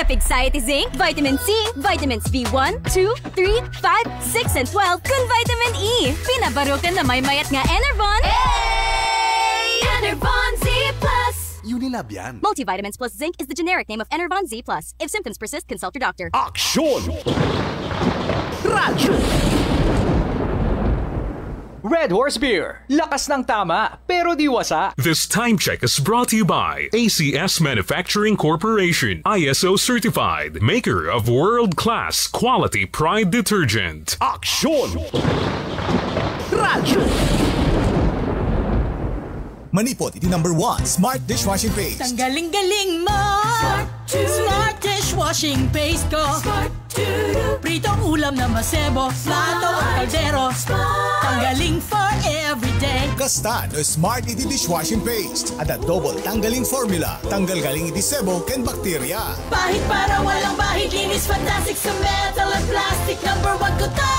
Enough Anxiety Zinc, Vitamin C, Vitamins B1, 2, 3, 5, 6, and 12, kung Vitamin E. Pinabarukan na may mayat nga Enervon. Hey! Enervon Z+. Unilab yan. Multivitamins plus zinc is the generic name of Enervon Z+. If symptoms persist, consult your doctor. Aksyon! Radyo! Red Horse Beer. Lakas ng tama, pero di wasa. This time check is brought to you by ACS Manufacturing Corporation, ISO certified, maker of world-class quality Pride detergent. Aksyon! Radyo! Manipot, iti number 1, Smart Dishwashing Paste. Tanggaling-galing mo! Smart Dishwashing Paste ko! Pritong ulam na masebo, plato at kaldero. Tanggaling for everyday. Kasta no Smart iti Dishwashing Paste. At a double tanggaling formula. Tanggal galing iti sebo ken bakterya. Bahid para walang bahid, linis fantastic sa metal at plastic. Number 1 ko to!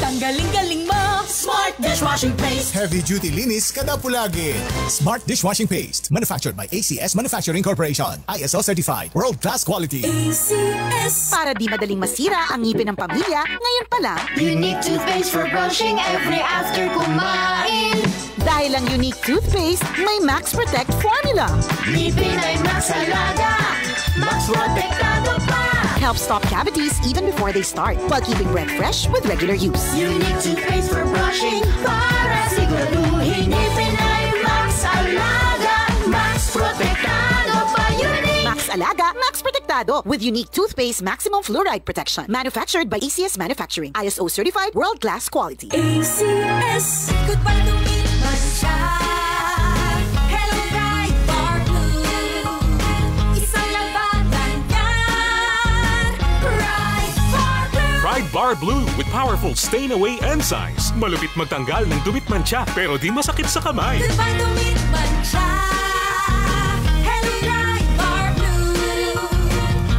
Tanggaling-galing mo! Smart Dishwashing Paste. Heavy duty linis kada pulagi. Smart Dishwashing Paste. Manufactured by ACS Manufacturing Corporation. ISO certified. World class quality. ACS. Para di madaling masira ang ngipin ng pamilya, ngayon pa lang, Unique toothpaste for brushing every after kumain. dahil ang Unique toothpaste may Max Protect formula. Ngipin ay Max Alaga, Max Protektado pa. Helps stop cavities even before they start, while keeping breath fresh with regular use. Unique toothpaste for brushing para siguraduhin ngipin ay Max Alaga, Max Protektado pa. Unique Max Alaga, Max Protectado with Unique toothpaste maximum fluoride protection. Manufactured by ACS Manufacturing. ISO certified, world-class quality. ACS. Goodbye to me, Masha. Hello, bright bar blue. Isang labatan yan. Bright bar blue. Pride Bar Blue with powerful stain-away enzymes. Malupit magtanggal ng dumit mancha pero di masakit sa kamay. Goodbye to me, Masha. Hello, bright bar blue.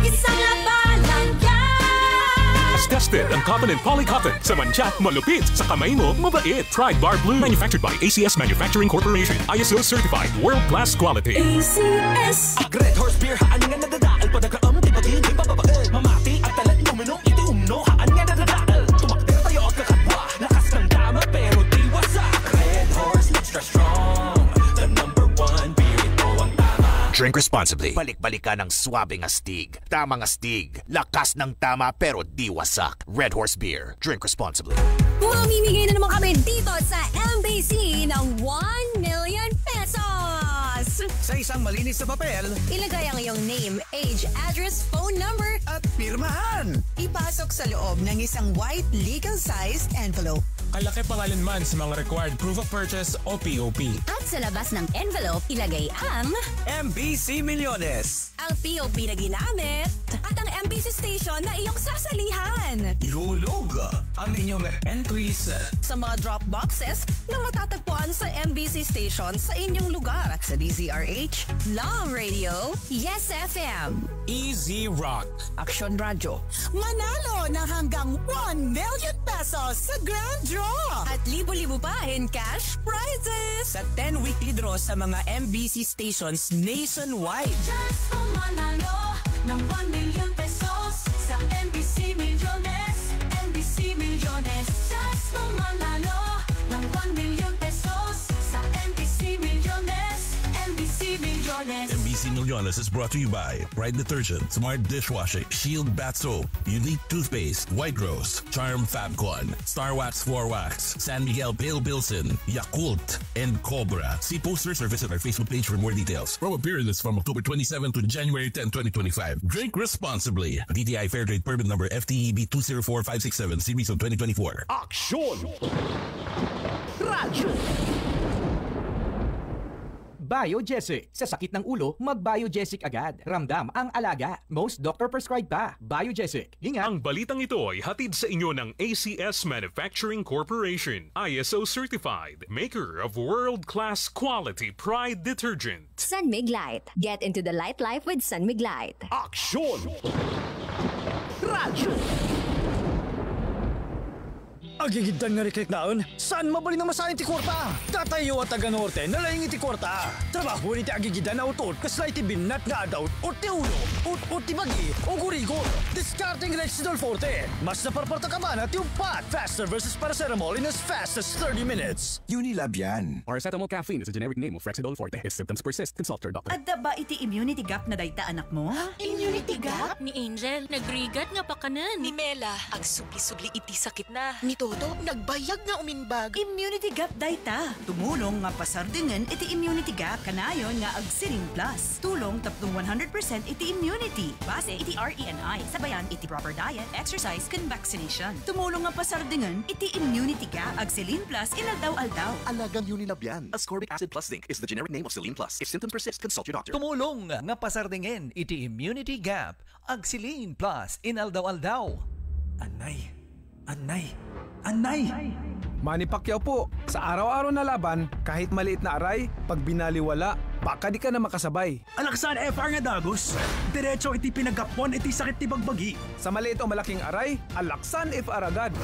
Isang labanan yan. As tested ang cotton and polycotton. Sa mancha, malupit. Sa kamay mo, mabait. Pride Bar Blue. Manufactured by ACS Manufacturing Corporation. ISO certified. World-class quality. ACS. Red Horse Beer, haan nga nadadaal. Padagaam, di pagin, di papabaal. Mamati at talat, umino, iti umno. Haan nga nadadaal. Tumakter tayo at kakatwa. Lakas ng dama, pero di wasak. Red Horse, extra strong. The number 1 beer, ito ang tama. Drink responsibly. Balik-balikan ng swabing astig. Tamang astig. Lakas ng tama pero di wasak. Red Horse Beer. Drink responsibly. Mamimigay na naman kami dito sa MBC ng 1 million pesos! Sa isang malinis na papel Ilagay ang iyong name, age, address, phone number. at pirmahan. Ipasok sa loob ng isang white legal-sized envelope. Kalaki pangalan man sa mga required proof of purchase o POP. At sa labas ng envelope, ilagay ang MBC Millones. POP na ginamit at ang MBC station na iyong sasalihan. Ihulog ang inyong entries. Sa mga drop boxes na matatagpuan sa MBC station sa inyong lugar. Sa DZRH, Love Radio, Yes FM, Easy Rock. Action Radio. Manalo ng hanggang 1 million pesos sa Grand Draw. At libo-libo pa in cash prizes. Sa 10 weekly draw sa mga MBC stations nationwide. Just manalo ng 1 million pesos sa MBC Millones. MBC Millones. Just manalo ng 1 million pesos sa MBC Millones. MBC Millones. MBC Millones is brought to you by Pride Detergent, Smart Dishwashing, Shield Bath Soap, Unique Toothpaste, White Rose, Charm Fabcon, Star Wax Floor Wax, San Miguel Pale Bilson, Yakult, and Cobra. See posters or visit our Facebook page for more details. Promo period is from October 27 to January 10, 2025. Drink responsibly. DTI Fair Trade Permit number FTEB 204567, series of 2024. Aksyon! Radyo! Biogesic. Sa sakit ng ulo, mag-Biogesic agad. Ramdam ang alaga. Most doctor prescribed pa. Biogesic. Ingat. Ang balitang ito ay hatid sa inyo ng ACS Manufacturing Corporation. ISO certified. Maker of world-class quality Pride detergent. Sunmig Light. Get into the light life with Sunmig Light. Aksyon! Radyo! Agigidan nga riklik naon, saan mabali na masahin ti kwarta? Tatayo at taga norte, nalaing iti kwarta. Trabaho ni ti agigidan na utod, kasla iti binat nga adaw, o ti ulo, o ti bagi, o gurigol. Discarding Rexidol Forte. Mas naparparta ka ba na ti upat? Faster versus paracetamol in as fast as 30 minutes. Unilab yan. Paracetamol caffeine is a generic name of Rexidol Forte. If symptoms persist, consult your doctor. Adda ba iti immunity gap na dayta anak mo? Immunity gap? Ni Angel, nagrigat nga pa kanan. Ni Mela, agsubli-subli iti sakit na. Ni Toto, nagbayag nga uminbag. Immunity gap dayta. Tumulong nga pasardingan iti immunity gap. Kanayon nga Agsiling Plus. Tulong tapdong 100% iti immunity. Base iti RENI. Sabayan iti proper diet, exercise, can vaccination. Tumulong nga pasardingan iti immunity gap. Agsiling Plus inaldaw-aldaw. Alagang Unilab yan. Ascorbic acid plus zinc is the generic name of Celine Plus. If symptoms persist, consult your doctor. Tumulong nga pasardingen iti immunity gap. Agsiling Plus inaldaw-aldaw. Anay! Manny Pacquiao po, sa araw-araw na laban, kahit maliit na aray, pag binaliwala, baka di ka na makasabay. Alaksan FR nga dagos, diretso iti pinagkapon iti sakit ti bagbagi. Sa maliit o malaking aray, Alaksan FR agad.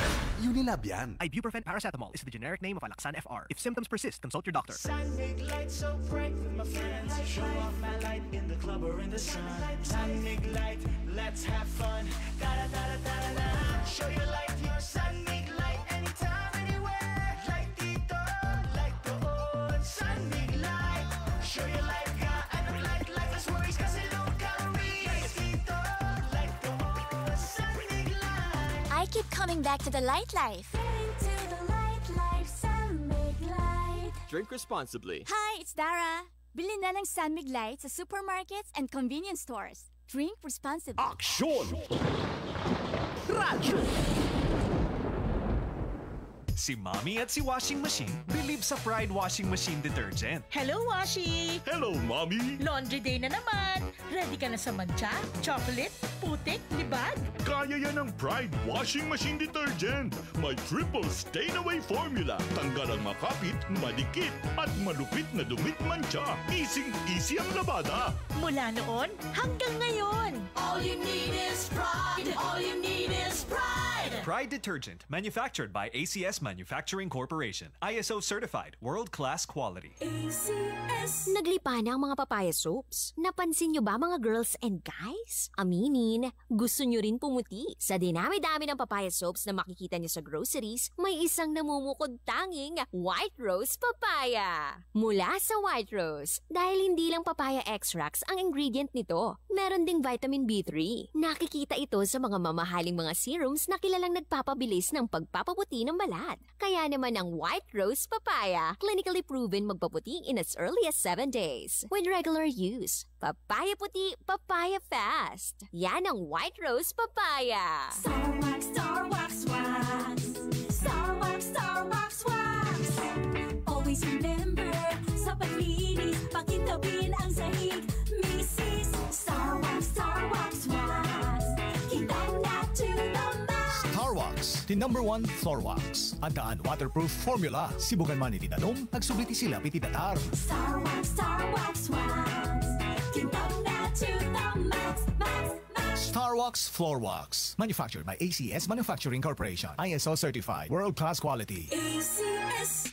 Unilab yan. Ibuprofen paracetamol is the generic name of Alaksan FR. If symptoms persist, consult your doctor. Sunbig light so bright with my friends. Show off my light in the club or in the sun. Sunbig light, let's have fun. Da da da da da da. Show your light, your Sunbig light anytime, anywhere. Like dito, like doon. Sunbig light, show your light ka. Anong light, less worries kasi low calories. Like dito, like doon. Sunbig light. I keep coming back to the light life. Into the light life, Sunbig light. Drink responsibly. Hi, it's Dara. Bilhin na ng Sunbig Light sa supermarkets and convenience stores. Drink responsibly. Action! Radyo! Si Mommy at si Washing Machine believe sa Pride Washing Machine Detergent. Hello, Washi! Hello, Mommy! Laundry day na naman! Ready ka na sa mancha, chocolate, putik, libag? Kaya yan ang Pride Washing Machine Detergent. May triple stain-away formula. Tanggal ang makapit, madikit, at malupit na dumit mancha. Easy ang labada. Mula noon hanggang ngayon. All you need is pride. All you need is pride. Pride Detergent, manufactured by ACS Manufacturing Corporation. ISO certified, world-class quality. ACS. Naglipa na ang mga papaya soaps. Napansin nyo ba mga girls and guys? Aminin, gusto nyo rin pumuti. Sa dinami-dami ng papaya soaps na makikita nyo sa groceries, may isang namumukod tanging White Rose Papaya. Mula sa White Rose, dahil hindi lang papaya extracts ang ingredient nito, meron ding vitamin B3. Nakikita ito sa mga mamahaling mga serums na kilalang nagpapabilis ng pagpapaputi ng balat. Kaya naman ang White Rose Papaya, clinically proven magpaputi in as early as 7 days. With regular use, papaya puti, papaya fast. Yan ang White Rose Papaya. Star Wax, Star Wax, Wax. Star Wax, Star Wax, Wax. Always remember, sa paglinis, pakitabin ang sahig. Mrs. Star Wax, Star Wax, Wax. Kitang na to the max. Star Wax, the #1 floor wax. Adaan waterproof formula. Sibukan man iti danom, agsubiti sila piti datar. Star Wax, Star Wax, Wax. Kitang na to the max, max, max. Star Wax floor wax. Manufactured by ACS Manufacturing Corporation. ISO certified. World-class quality. ACS.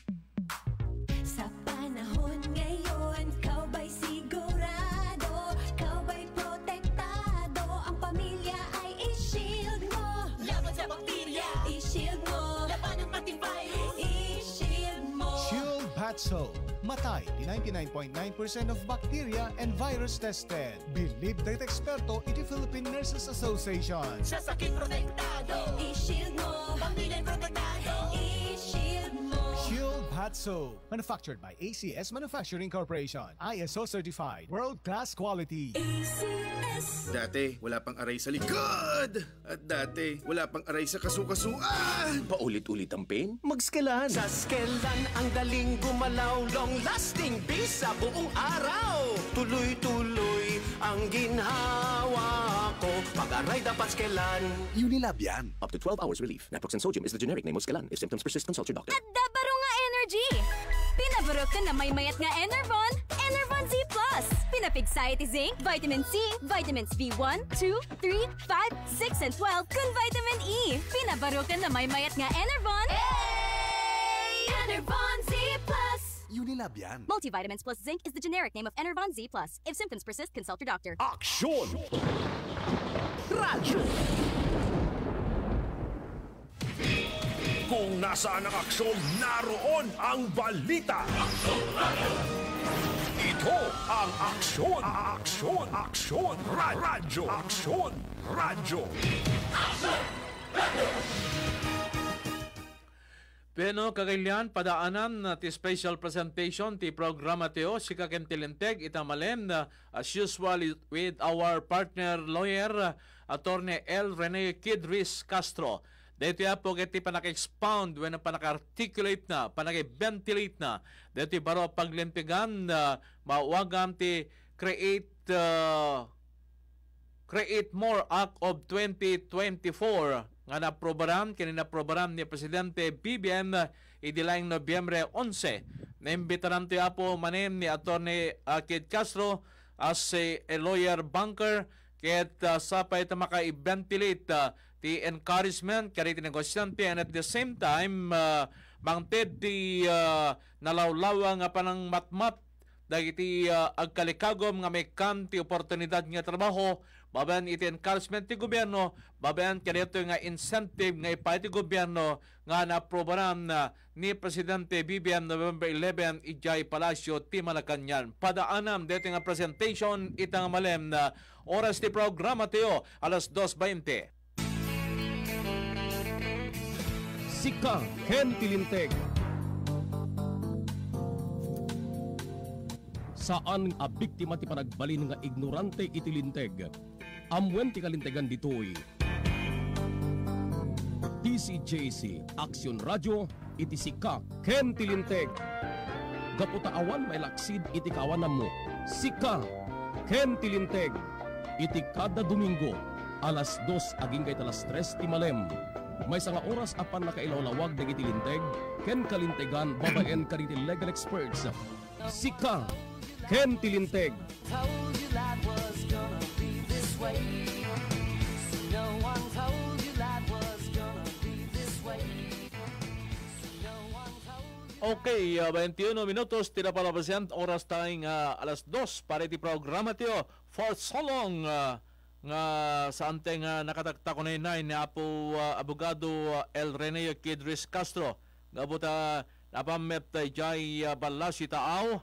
Sa panahon ngayon, kau ba'y sigurado? Kau ba'y protektado? Ang pamilya ay i-shield mo. Laban sa bakterya, i-shield mo. Laban ng pati virus, i-shield mo. Shield Bat Soap. Matay di 99.9% of bacteria and virus tested. Believed that eksperto iti Philippine Nurses Association. Sa sakit protektado, i-shield mo. Pamilya protektado, i-shield mo. Shield Bat Soap. Manufactured by ACS Manufacturing Corporation. ISO certified. World-class quality. ACS. Dati, wala pang aray sa likod. At dati, wala pang aray sa kasukasuan. Paulit-ulit ang pain? Mag-Skelan. Sa Skelan, ang galing gumalaw. Long-lasting bisa buong araw. Tuloy-tuloy ang ginhawa ko. Pag-aray dapat Skelan. Unilab yan. Up to 12 hours relief. Naproxen sodium is the generic name of Skelan. If symptoms persist, consult your doctor. At dabaro nga energy! Pinabarok ka na may mayat nga Enervon Z+. Pinapigsay iti zinc, vitamin C, vitamins B1, 2, 3, 5, 6, and 12, kun vitamin E. Pinabarukan na may mayat nga Enervon. Enervon Z+. Unilab yan. Multivitamins plus zinc is the generic name of Enervon Z+. If symptoms persist, consult your doctor. Aksyon! Radyo! Kung nasaan ang aksyon, naroon ang balita. Ito ang aksyon, aksyon, aksyon, radyo, aksyon, radyo. Pero kagaylian, padaanan na ti special presentation ti programa tiyo, si Kakem Tilinteg, itamalen as usual with our partner lawyer, Attorney L. Rene Kidris Castro. Dito po kiti panaka-expound when panaka-articulate na, panaka-ventilate na. Dito baro paglimpigan na mawagam ti create more Act of 2024 nga naprobaran, kininaprobaran ni Presidente BBM idilayang Nobyembre 11. Naimbitaran tiya po manin ni Atty. Kid Castro as a lawyer banker ket sapay ta maka-ventilate the encouragement kari negosyante and at the same time mangted di nalawlawa nga panang matmat dagiti agkalikagom nga may kanti oportunidad nga trabaho, babayan iti encouragement ti gobyerno, babayan kanito nga incentive nga ipay ti gobyerno nga naprobaran ni Presidente BBM November 11 ijay Palasyo ti Malacanang. Padaanam dito nga presentation itang malem na oras ti programa tiyo alas 2:20. Sika Ken Tilinteg. Saan a biktima ti panagbalin nga ignorante itilinteg. Amwen ti kalintegan ditoy. TCJC Aksyon Radio iti Sika Ken Tilinteg. Gaputa awan may laksid iti kawanam mo. Sika Ken Tilinteg. Iti kada Domingo alas 2 aging kay alas 3 ti malem. May sanga oras apan nakailawlawag dagiti linteg ken kalintegan babaen kariti legal experts. Sika Ken Tilinteg. Told you life was gonna be this way. No one told you life was gonna be this way. No one told you. Okay, 21 minutos tira para present oras tayong alas 2 para iti programa tiyo for so long nga saan tayo nakatakta ko na inay ni Apo Abogado El Rene Kidris Castro nga buta napamet jay balasi taaw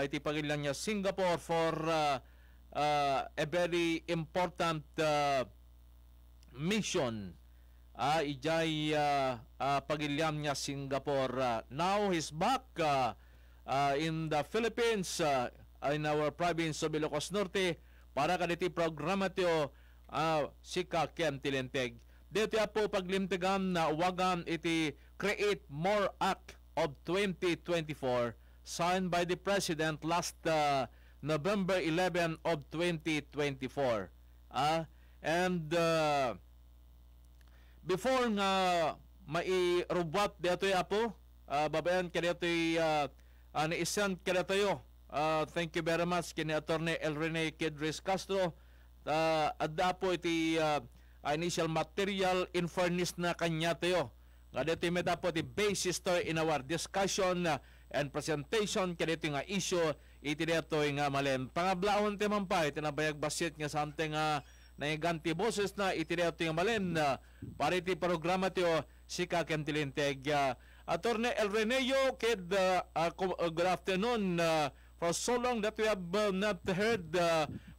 iti pagilang niya Singapore for a very important mission. Ijay pagilyam niya Singapore. Now he's back in the Philippines, in our province of Ilocos Norte, para kaniti programa tiyo Sika Ken Tilinteg. Dito po paglimtigan na wagan iti Create More Act of 2024 signed by the President last November 11 of 2024. And before nga mairubwat dito po, babayan ka dito naisan ka dito thank you very much kini Attorney El Rene Kidris Castro. Adda po iti initial material in fairness na kanya tayo. Nga dito meta po the basis to in our discussion and presentation kadito nga issue iti dito nga malen. Pangablaon ti mampay tinabayag basit nga sante nga naiganti boses na iti dito nga malen para iti programa tiyo Sika Ken Tilinteg. Attorney El Reneo kid good afternoon. For so long that we have not heard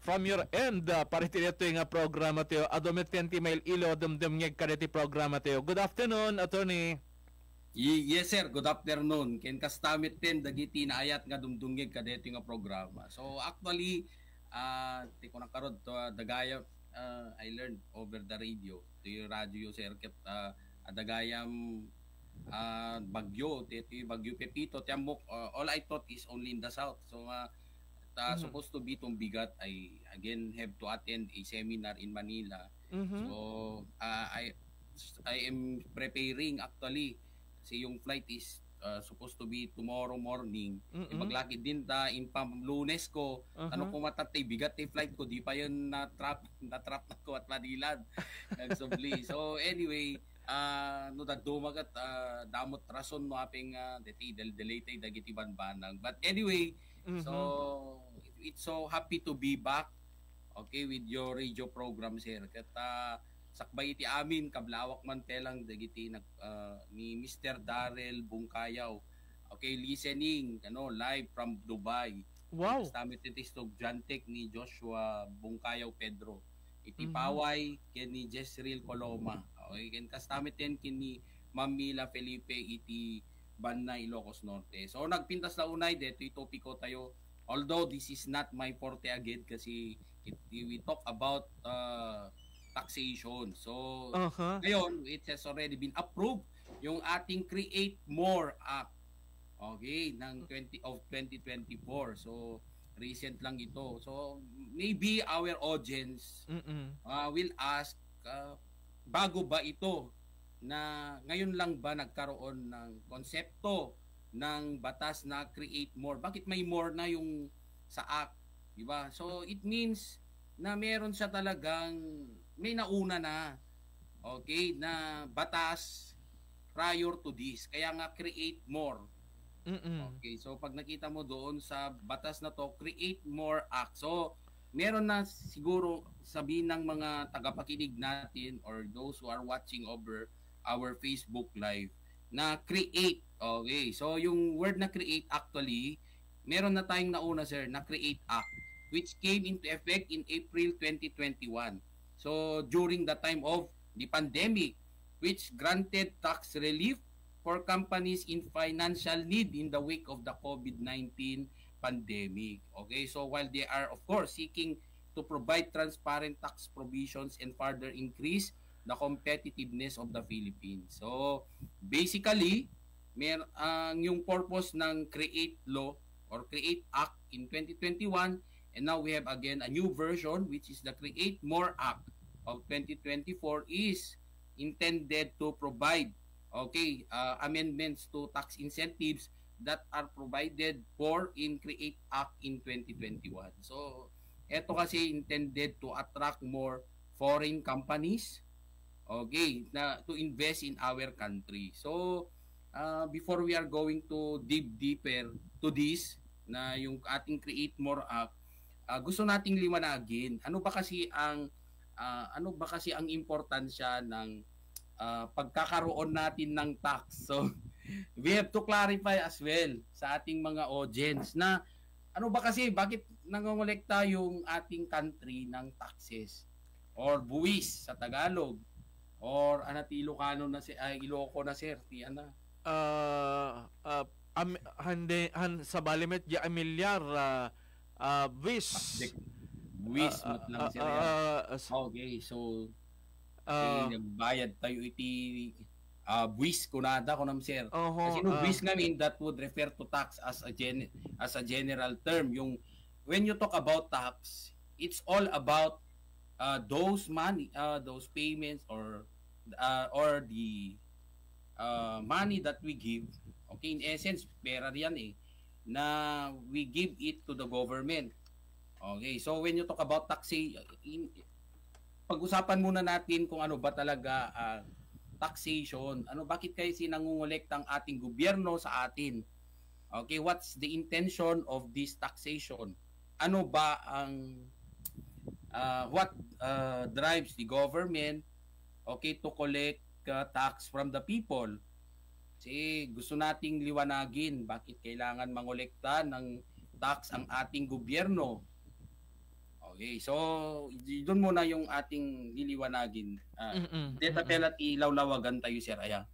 from your end para iti dito nga programa tiyo. Adomit ti mail ilo dumdum ngeg kaditi programa tiyo. Good afternoon, Attorney. Yes sir, good afternoon. Ken kastamit din dagiti naayat nga dumdungig kadito nga programa. So actually ti ko nakarod to dagaya I learned over the radio. Ti radio sir ket dagayam bagyo ti bagyo Pepito tiambok all I thought is only in the south. So supposed to be tong bigat I again have to attend a seminar in Manila. So I am preparing actually. Kasi yung flight is supposed to be tomorrow morning. Maglakid din ta in Lunes ko. Ano ko matatay bigat ti flight ko, di pa yun na-trap na ko at Manila. So anyway, no dumagat damot rason no aping delay tay dagiti banbanag. But anyway, so it's so happy to be back, okay, with your radio program, sir. Kat sakbay iti amin kablawak man telang dagiti ni Mr. Darrell Bungkayaw. Okay, listening live from Dubai. Wow. Kastamit iti estudyante ni Joshua Bungkayaw Pedro. Iti Paway ken ni Jezreel Coloma. Okay, ken kastamit din kini Ma'am Mila Felipe iti Banna Ilocos Norte. So nagpintas na unay dito topiko tayo. Although this is not my forte again kasi we talk about taxation. So ngayon it has already been approved yung ating Create More Act. Okay, ng 2024. So recent lang ito. So maybe our audience will ask, bago ba ito na ngayon lang ba nagkaroon ng konsepto ng batas na Create More? Bakit may more na yung sa act, di ba? So it means na meron siya talagang may nauna na, okay, na batas prior to this. Kaya nga Create More. Okay, so pag nakita mo doon sa batas na to, Create More Act. So meron na siguro sabihin ng mga tagapakinig natin or those who are watching over our Facebook Live na create. Okay, so yung word na create actually, meron na tayong nauna, sir, na Create Act, which came into effect in April 2021. So during the time of the pandemic, which granted tax relief for companies in financial need in the wake of the COVID-19 pandemic. Okay, so while they are of course seeking to provide transparent tax provisions and further increase the competitiveness of the Philippines. So basically, yung purpose ng Create Law or Create Act in 2021, and now we have again a new version which is the Create More Act of 2024, is intended to provide amendments to tax incentives that are provided for in Create Act in 2021. So ito kasi intended to attract more foreign companies, okay, na to invest in our country. So before we are going to dig deeper to this na yung ating Create More Act, gusto nating liwanagin ano ba kasi ang importansya ng pagkakaroon natin ng tax. So we have to clarify as well sa ating mga audience na ano ba kasi, bakit nangongolekta yung ating country ng taxes or buwis sa Tagalog or Ilocano na Iloco na, sir, sa balimet ya amilyar buwis lang, sir. Okay, so nagbayad tayo iti buwis kunada ko nam, sir. Kasi no buwis ngamin, that would refer to tax as a general term. Yung when you talk about tax, it's all about those money, those payments or the money that we give. Okay, in essence, pera yan na we give it to the government. Okay, so when you talk about taxation, pag-usapan muna natin kung ano ba talaga taxation. Bakit kayo sinangungulekta ang ating gobyerno sa atin? Okay, what's the intention of this taxation? Ano ba ang what drives the government, okay, to collect tax from the people? Kasi gusto nating liwanagin bakit kailangan mangolekta ng tax ang ating gobyerno. Okay, so doon muna yung ating liliwanagin. Deta pelat ilawlawagan tayo, sir, aya.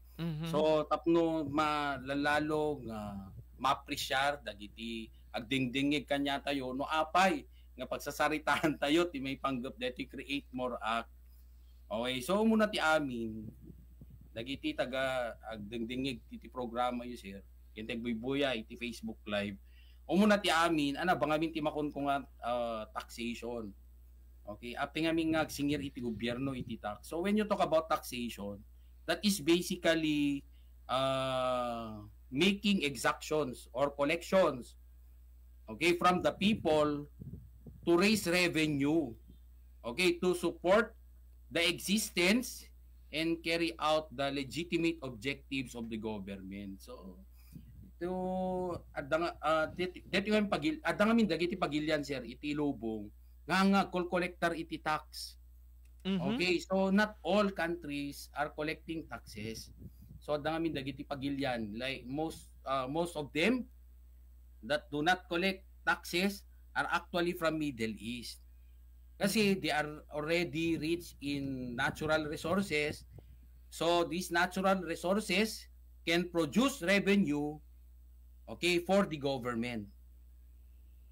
So tapno malalalo nga ma-appreciate dagiti agdingdingig kanya tayo no apay nga pagsasaritaan tayo ti may panggap deti Create More Act. Okay, so muna ti amin dagiti taga agdingdingig ti programa yu, sir. Kinteg buybuya iti Facebook Live. Umuna ti amin, bangamin ti makon ko nga taxation. Okay, apti ngamin nga singir iti gobyerno iti tax. So when you talk about taxation, that is basically making exactions or collections, okay, from the people to raise revenue, okay, to support the existence and carry out the legitimate objectives of the government. So to dito yung adangamin dagiti pagilyan sir iti lubong nga collector iti tax. Okay, so not all countries are collecting taxes. So adangamin dagiti pagilyan, like most of them that do not collect taxes are actually from Middle East. Kasi they are already rich in natural resources. So these natural resources can produce revenue, okay, for the government.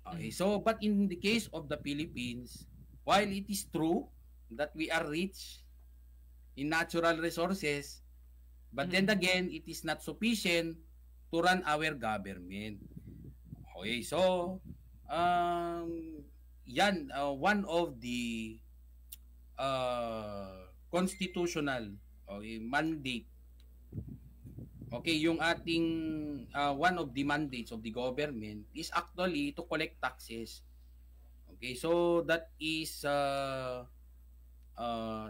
Okay, so but in the case of the Philippines, while it is true that we are rich in natural resources, but then again, it is not sufficient to run our government. Okay, so yan, one of the constitutional mandate. Okay, yung ating one of the mandates of the government is actually to collect taxes. Okay, so that is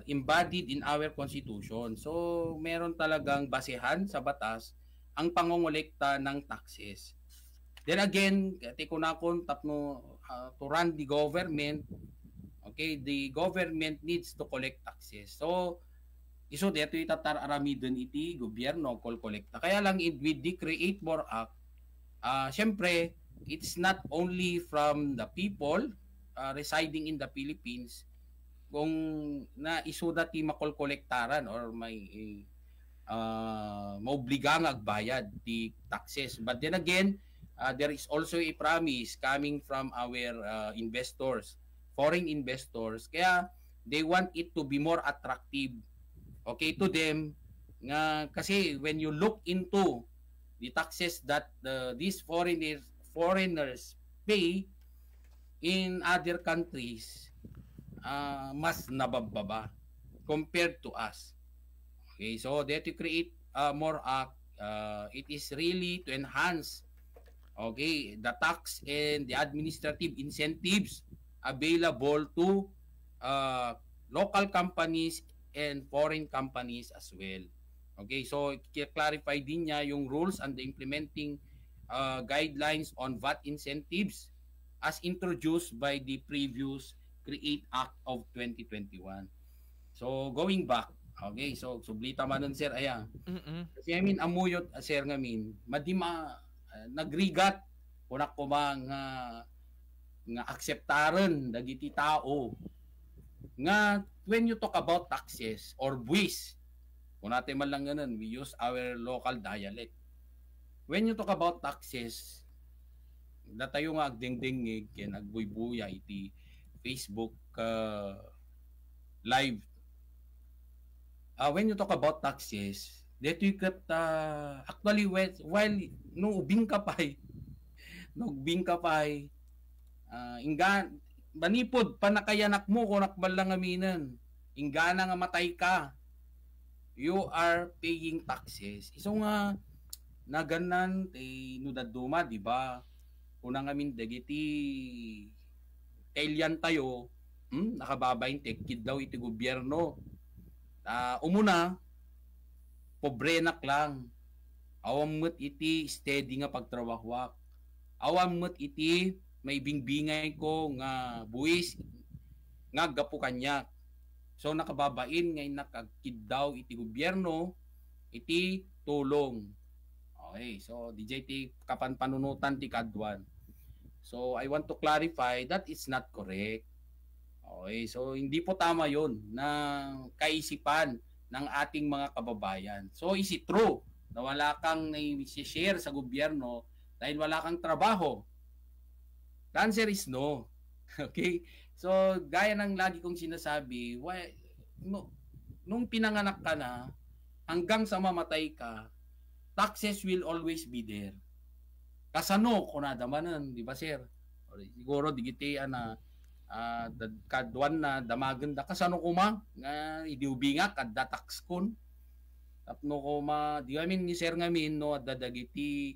embodied in our constitution. So meron talagang basehan sa batas ang pangongolekta ng taxes. Then again, tikunakon tapno to run the government, okay, the government needs to collect taxes. So iso dito itatar aramidon iti gobyerno kol kolekta. Kaya lang with the Create More Act, syempre it's not only from the people residing in the Philippines kung na iso dati makolkolektaran or may maobligang agbayad di taxes. But then again, there is also a promise coming from our investors, foreign investors, kaya they want it to be more attractive, okay, to them nga kasi when you look into the taxes that these foreigners pay in other countries, mas nabababa compared to us. Okay, so that to Create More Act, it is really to enhance, okay, the tax and the administrative incentives available to local companies and foreign companies as well. Okay, so clarify din niya yung rules and the implementing guidelines on VAT incentives as introduced by the previous Create Act of 2021. So going back, okay, so sublita man nun sir aya. Kasi I mean amuyot sir ngamin madima nagrigat kunak ko nga akseptaran dagiti tao nga when you talk about taxes or buwis, kung natin man lang ganun, we use our local dialect. When you talk about taxes, datayo nga agdingdingig kaya nagbuybuya iti Facebook live. When you talk about taxes, dito yung actually while no ubing kapay, ingan banipod panakayanak mo kung nakbalang aminan, ingana nga matay ka, you are paying taxes. Iso nga naganan tay nudaduma, di ba? Unang amin dagiti kailyan tayo, nakababayin tekid daw iti gobyerno. Umuna pobrenak lang. Awam met iti steady nga pagtrawahwak. Awam met iti may bingbingay ko nga buwis nga gapu kanya. So nakababain ngay nakagkid daw iti gobyerno iti tulong. Okay, so DJ ti kapan panunutan ti kadwan. So I want to clarify that it's not correct. Okay, so hindi po tama 'yon na kaisipan ng ating mga kababayan. So is it true na wala kang na-share sa gobyerno dahil wala kang trabaho? The answer is no. Okay? So, gaya ng lagi kong sinasabi, nung pinanganak ka na, hanggang sa mamatay ka, taxes will always be there. Kasano, kung nadamanan, di ba sir? Siguro, digiti na, kadwan na, damaganda, kasano kuma, nga idiubinga, kadda tax kun. Tapno ko di amin ni sir ngamin no at dadagiti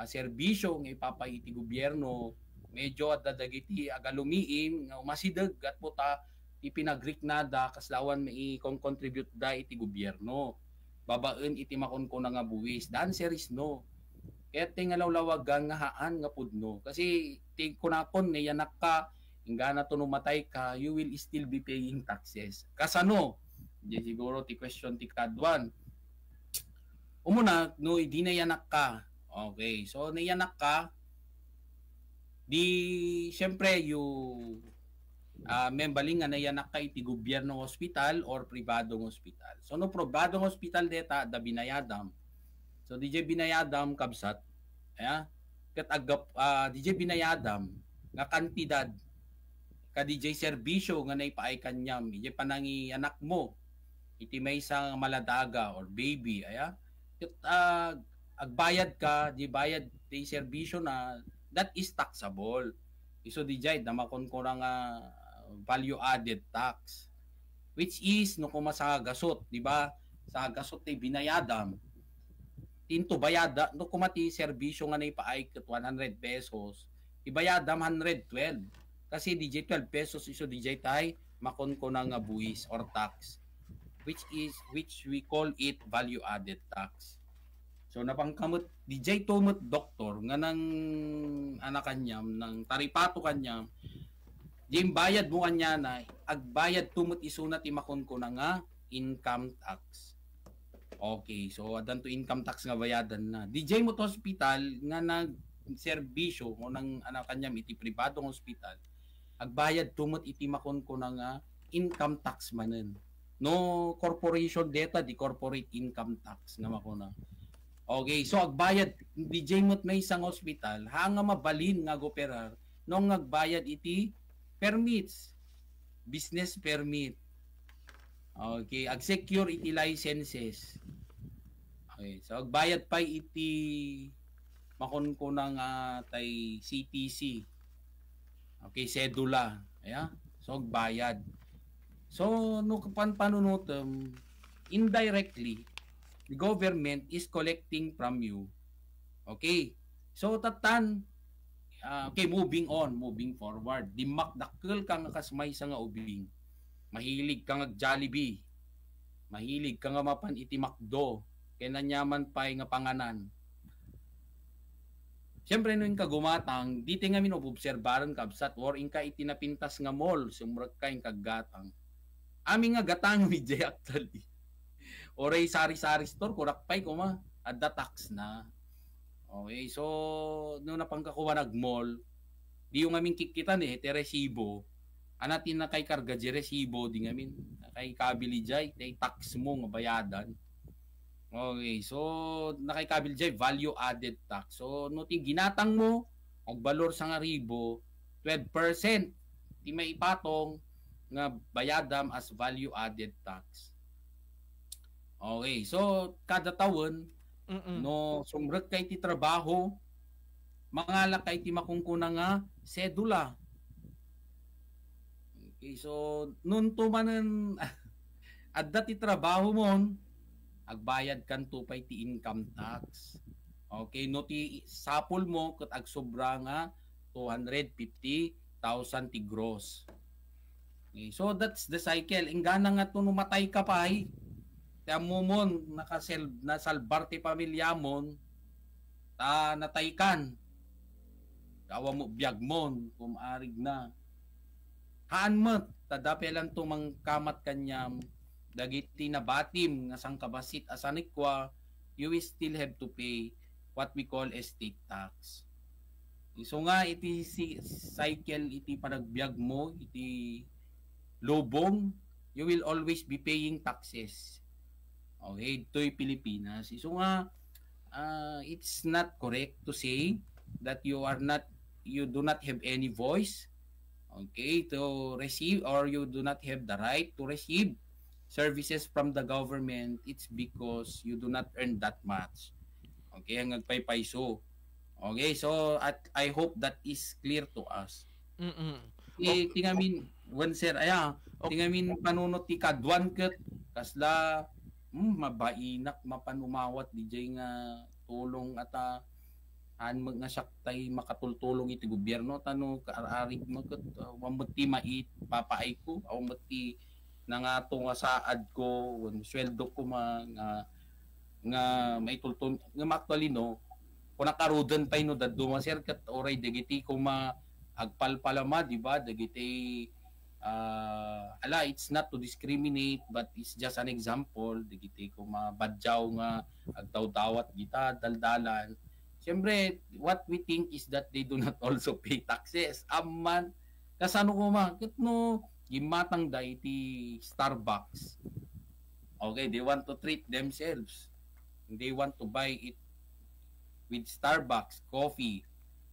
serbisyo nga ipapaiti gobyerno medyo at dadagiti agalumiim nga umasidag at puta ipinagriknada kaslawan mai contribute da iti gobyerno. Babaen iti makon ko na nga buwis. The answer is no. Kaya tingalawlawagan nga haan nga pudno. Kasi kunakon na yanak ka, hingga na to numatay ka, you will still be paying taxes. Kasano? Di siguro ti question ti kadwan. Umuna, no, di na yanak ka. Okay, so nayanak ka, di, syempre, membaling nga nayanak ka iti gobyernong hospital or pribadong hospital. So no pribadong hospital deta da binayadam. So DJ binayadam kabsat. Ket agap DJ binayadam nga kantidad ka DJ serbisyo nga naipaay kanyam DJ panangi anak mo iti may isang maladaga or baby ket agbayad ka di bayad ti serbisyo na that is taxable. Iso DJ damakon ko nga value added tax which is no kuma sa gasot, di ba? Sa gasot ti binayadam tinto bayada no kuma ti serbisyo nga naipaay ket 100 pesos ibayadam 112 kasi DJ 12 pesos iso DJ tay makon ko nga buwis or tax which we call it value added tax. So napangkamot DJ tumot doktor nga nang anak kanyam ng taripato kanyam Jim bayad mo kanya na agbayad tumot isuna ti makon ko na nga income tax. Okay, so adan to income tax nga bayadan na. DJ mo to hospital nga nag serbisyo mo nang anak kanyam iti pribadong hospital. Agbayad tumot iti makon ko na nga income tax manen. No corporation data di corporate income tax nga makona. Okay, so agbayad DJ mo may isang hospital hanga mabalin nga goperar nung agbayad iti permits, business permit. Okay, ag-secure iti licenses. Okay, so agbayad pa iti makon ko na nga tay CTC. Okay, sedula. So agbayad. So no panunutom indirectly the government is collecting from you. Okay. So tatan okay, moving forward. Dimakdakkel ka nga kasmay sa nga ubing. Mahilig ka nga Jollibee. Mahilig ka nga mapan iti McDo. Kaya nanyaman pa nga panganan. Siyempre nung ka gumatang, di nga minobobserbaran kabsat or inka iti napintas nga mall, sumurag ka yung kagatang. Aming nga gatang midjay actually. Oray sari-sari store, kurak pa'y kuma, adda tax na. Okay, so nung napangkakuha nag-mall, di yung aming kikitan iti resibo, anatin na kay karga di resibo, di ngamin, kay kabili jay, kay tax mo nga bayadan. Okay, so nakay kabili jay, value added tax. So no ti ginatang mo, agbalor sa nga ribo, 12%, di may ipatong nga bayadam as value added tax. Okay, so kada taon, no sumrek kay ti trabaho, mangalak kay ti makungkuna nga sedula. Okay, so nun tumanen adda ti trabaho mon, agbayad kan tupay ti income tax. Okay, no ti sapol mo ket agsobra nga 250,000 ti gross. Okay, so that's the cycle. Ingana nga to numatay ka pay. Tamo mon nasalbar ti pamilya mon ta nataykan. Kawa mo biyag mon kumarig na. Haan mo tadapi lang tumang kamat kanyam dagiti na batim nga sangkabasit asanikwa, you will still have to pay what we call estate tax. So nga iti cycle iti panagbiag mo iti lubong, you will always be paying taxes. Okay, to'y Pilipinas. So nga it's not correct to say that you do not have any voice, okay, to receive, or you do not have the right to receive services from the government. It's because you do not earn that much. Okay, ang nagpay-paiso. Okay, so I hope that is clear to us. Tingamin, one sir, tingamin panunot ti kadwan ket kasla mabainak mapanumawat DJ nga tulong at nga saktay makatultulong iti gobyerno tano kaarig magat wamati mait papaay ko aw mati nangato nga saad ko sweldo ko nga may tultong nga actually no kung nakarudan pa no daddo sir kat oray dagiti ko agpalpalama di ba dagiti it's not to discriminate but it's just an example dagiti ko mabadyaw nga agtaw-tawat gita daldalan. Siyempre what we think is that they do not also pay taxes amman kasano ko no gimatang da iti Starbucks. Okay, they want to treat themselves, they want to buy it with Starbucks coffee.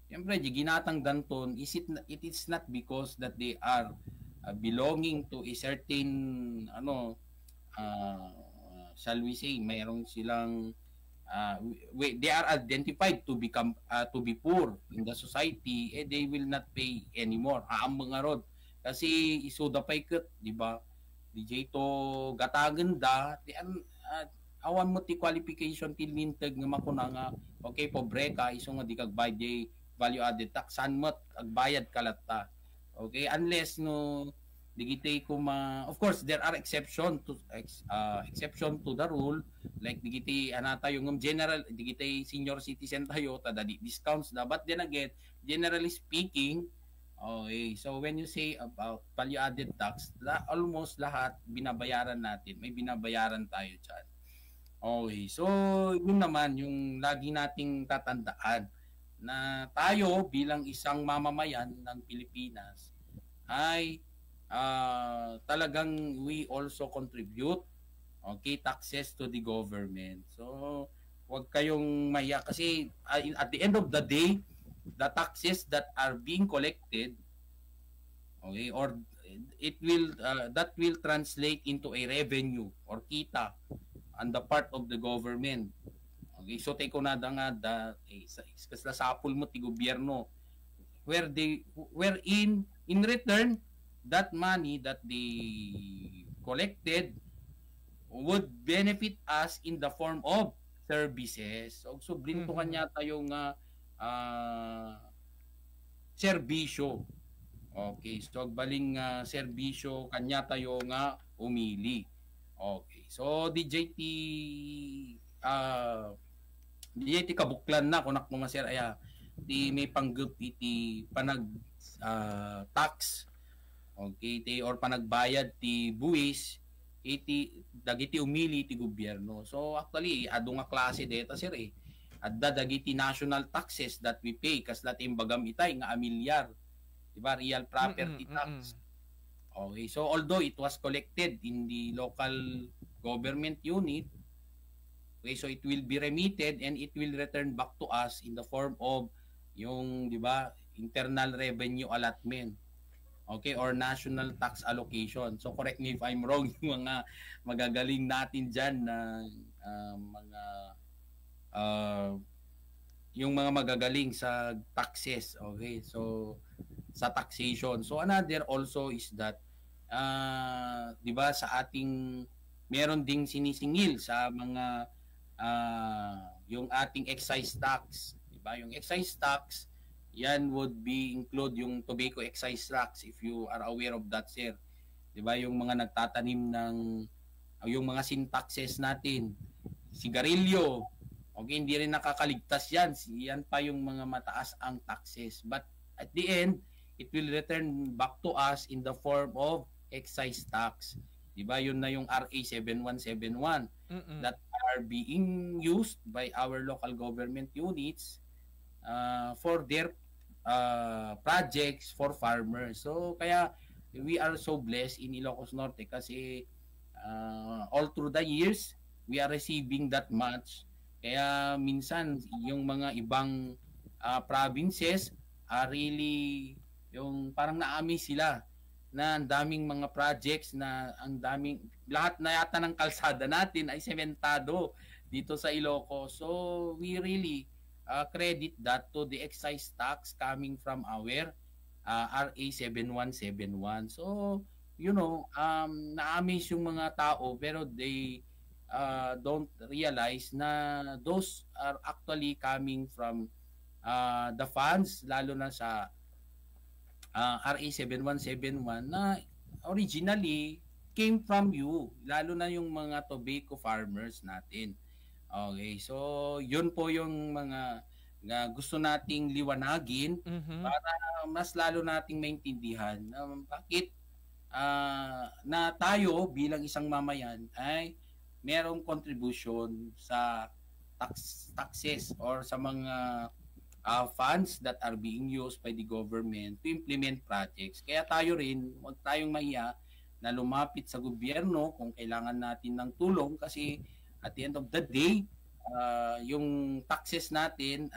Siyempre ginatang danton it is not because that they are belonging to a certain shall we say mayroong silang they are identified to become to be poor in the society they will not pay anymore mga rod kasi isuda pay ket di ba DJ to gataganda awan mo ti qualification til ninteg nga makuna nga okay pobre ka iso nga di kag bayad value added tax san mo agbayad kalatta. Okay, unless no digitay ko of course there are exception to the rule like digitay anata yung general digitay senior citizen tayo tada discounts na but then again generally speaking okay so when you say about value added tax almost lahat binabayaran natin may binabayaran tayo diyan. Okay, so yun naman yung lagi nating tatandaan na tayo bilang isang mamamayan ng Pilipinas ay talagang we also contribute taxes to the government. So wag kayong mahiya kasi at the end of the day the taxes that are being collected or it will that will translate into a revenue or kita on the part of the government. Okay, so take ko na nga sa sapul mo ti gobyerno wherein in return that money that they collected would benefit us in the form of services. So blinto kanya tayo nga serbisyo. Okay, so baling serbisyo kanya tayo nga umili. Okay, so DJT kabuklan na kunak mo sir aya di may panggup iti panag tax okay or panagbayad ti buwis iti dagiti umili ti gobyerno. So actually adu nga klase deta sir adda dagiti national taxes that we pay kaslat imbagam itay nga amilyar diba real property tax. Okay, so although it was collected in the local government unit, okay, so it will be remitted and it will return back to us in the form of yung, di ba, internal revenue allotment. Okay, or national tax allocation. So correct me if I'm wrong, yung mga magagaling natin dyan na yung mga magagaling sa taxes. Okay, so sa taxation. So another also is that di ba sa ating meron ding sinisingil sa mga yung ating excise tax, di ba? Yung excise tax, yan would be include yung tobacco excise tax if you are aware of that, sir. Di ba? Yung mga nagtatanim ng yung mga sin taxes natin, sigarilyo, okay, hindi rin nakakaligtas yan. Yan pa yung mga mataas ang taxes. But at the end, it will return back to us in the form of excise tax. Diba? Yun na yung RA 7171 that are being used by our local government units for their projects for farmers. So kaya we are so blessed in Ilocos Norte kasi all through the years we are receiving that much. Kaya minsan yung mga ibang provinces are really yung parang na-amaze sila na ang daming mga projects na ang daming lahat na yata ng kalsada natin ay sementado dito sa Ilocos. So we really credit that to the excise tax coming from our RA 7171. So you know, na-amaze yung mga tao pero they don't realize na those are actually coming from the funds, lalo na sa RA 7171 na originally came from you, lalo na yung mga tobacco farmers natin. Okay, so yun po yung mga gusto nating liwanagin para mas lalo nating maintindihan bakit na tayo bilang isang mamayan ay merong contribution sa taxes or sa mga funds that are being used by the government to implement projects. Kaya tayo rin, huwag tayong mahiya na lumapit sa gobyerno kung kailangan natin ng tulong kasi at the end of the day, yung taxes natin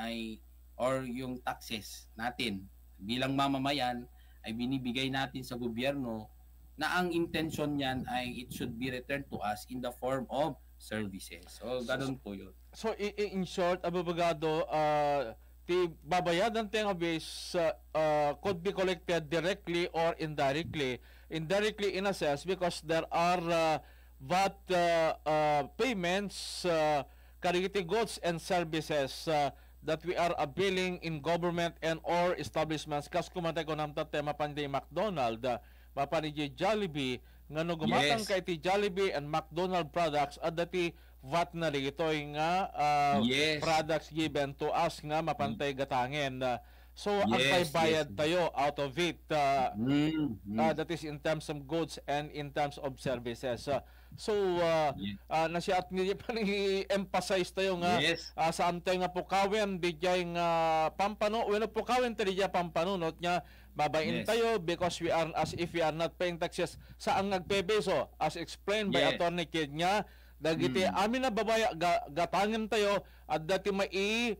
or yung taxes natin bilang mamamayan ay binibigay natin sa gobyerno na ang intention niyan ay it should be returned to us in the form of services. So, ganun po yun. So, in short, abogado, babayadan tayo base could be collected directly or indirectly. Indirectly in a sense because there are VAT payments karigiti goods and services that we are availing in government and or establishments. Kas kumantay ko namta tema panday McDonald, mapaniji Jollibee, nga no gumatang kay ti Jollibee and McDonald products at dati VAT na ito nga products given to us nga mapantay gatangin. So, ang bayad tayo out of it. That is in terms of goods and in terms of services. Na siya at hindi pa nang-emphasize tayo nga saan tayo nga pukawin, di jay nga pampano, bueno pukawin tayo dya pampanunot niya, babain tayo because we are, as if we are not paying taxes sa ang nagpebeso, as explained by Attorney Kid niya, dagiti amin na babaya, gatangin tayo, at dati mai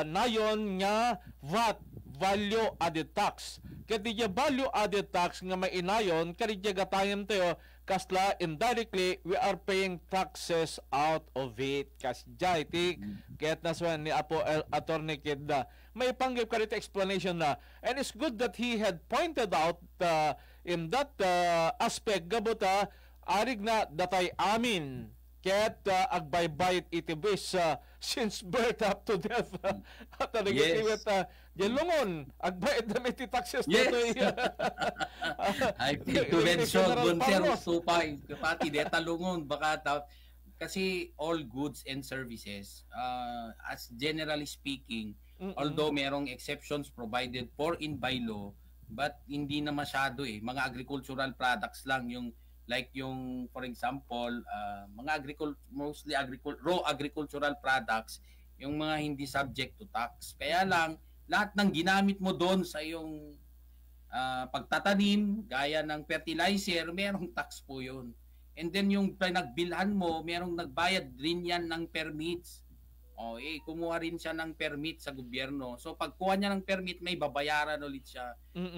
nayon nga VAT, value added tax. Kaya value added tax nga may inayon, kaya gatangin tayo, kasla indirectly, we are paying taxes out of it. Kasya, iti, kaya't naswan ni Apo Attorney Kid na, may panggip ka rito explanation na, and it's good that he had pointed out in that aspect, gabuta, arig na datay amin, kaya't agbaybayit itibis since birth up to death. At nagitiwit lungon, agbayit na may taxes Yes. Ay, convention, bunter, supay, pati deta lungon, baka kasi all goods and services, as generally speaking, although merong exceptions provided for in by law, but hindi na masyado mga agricultural products lang yung like yung, for example, mga mostly raw agricultural products, yung mga hindi subject to tax. Kaya lang, lahat ng ginamit mo doon sa yung pagtatanim, gaya ng fertilizer, merong tax po yun. And then yung pinagbilhan mo, merong nagbayad rin yan ng permits. Kumuha rin siya ng permit sa gobyerno. So pagkuha niya ng permit, may babayaran ulit siya.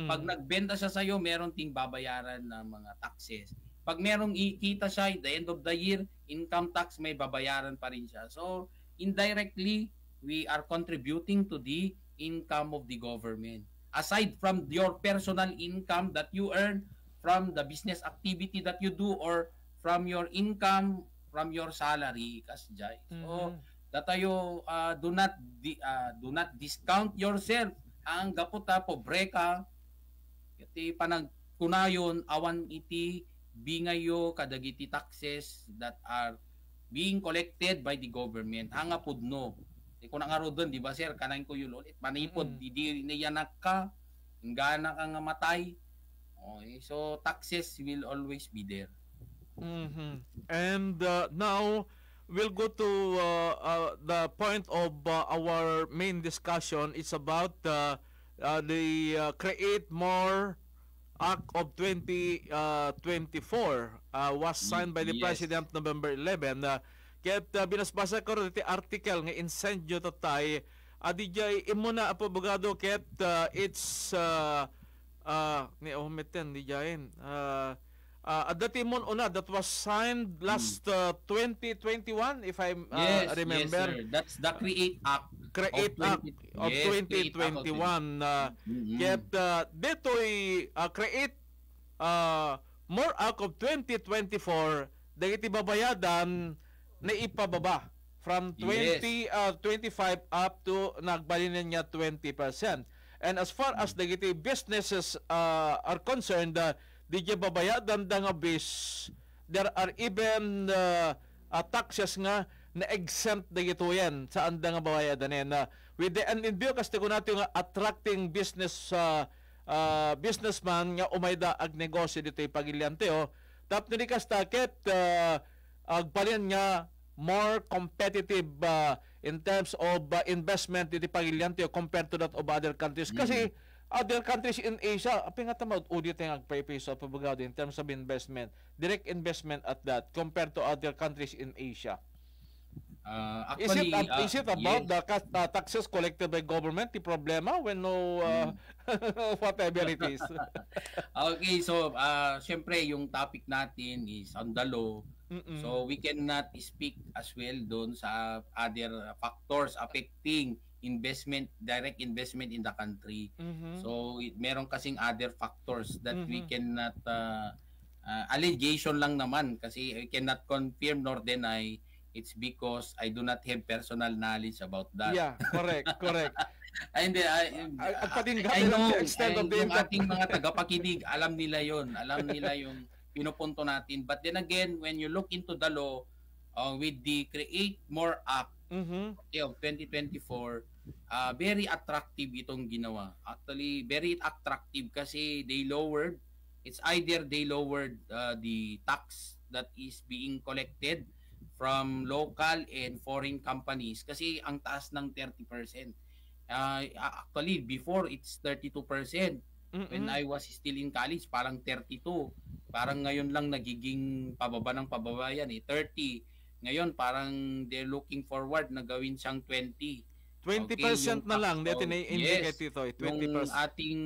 Pag nagbenta siya sa'yo, meron ting babayaran na mga taxes. Pag merong ikita siya, at the end of the year, income tax, may babayaran pa rin siya. So, indirectly, we are contributing to the income of the government. Aside from your personal income that you earn from the business activity that you do or from your income, from your salary, kasjay. So, datayo, do not discount yourself. Ang gaputa, pobre ka, iti panagkunayon, awan iti, bingayo kadagiti taxes that are being collected by the government. Hanga pudno. Kung nga doon, di ba sir, kanain ko yun ulit. Manipod, di niyanak ka, hingganak ka nga matay. Okay, so taxes will always be there. And now, we'll go to the point of our main discussion. It's about the Create More Act of 2024 was signed by the President November 11. Kaya't binasbasa ko rin iti article nga incendio tatay adijay imuna apabogado kaya't it's ni omiten dijayin dati mon una that was signed last 2021 if I remember. Yes, sir. That's the Create Act of 2021. Kaya't deto'y Create More Act of 2024 dagiti babayadan na ipababa from 25 up to nagbalinan niya 20%. And as far as the businesses are concerned, di babayadan da nga bis, there are even taxes nga na exempt da gito yan saan da nga babayadan yan. With the end in view kasi kung natin nga attracting businessman nga umayda ag negosyo dito pagilyante tap ni kastakit agbalyan nga more competitive in terms of investment dito pagilyante compared to that of other countries. Kasi other countries in Asia, aping nga tamad audit ang agpay-peso pabagaw in terms of investment, direct investment at that compared to other countries in Asia. Actually, is it about the taxes collected by government the problema when no whatever it is? Okay, so syempre yung topic natin is on the law. So we cannot speak as well doon sa other factors affecting direct investment in the country. So meron kasing other factors that we cannot allegation lang naman kasi I cannot confirm nor deny. It's because I do not have personal knowledge about that. Yeah, correct. And I know yung ating mga tagapakinig, alam nila yon, alam nila yung pinupunto natin. But then again, when you look into the law with the Create More Act of 2024, very attractive itong ginawa. Actually, very attractive kasi it's either they lowered the tax that is being collected from local and foreign companies kasi ang taas ng 30%. Actually, before it's 32%. When I was still in college, parang 32. Parang ngayon lang nagiging pababa ng pababa yan 30. Ngayon, parang they're looking forward na gawin siyang 20. 20% na lang. Dito na-indicate ito. 20%. Yung ating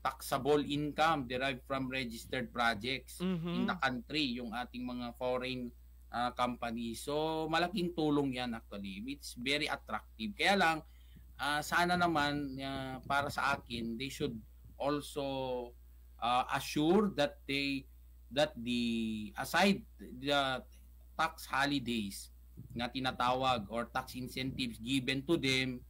taxable income derived from registered projects in the country, yung ating mga foreign companies. So, malaking tulong yan actually. It's very attractive. Kaya lang, sana naman, para sa akin, they should also assure that aside the tax holidays na tinatawag or tax incentives given to them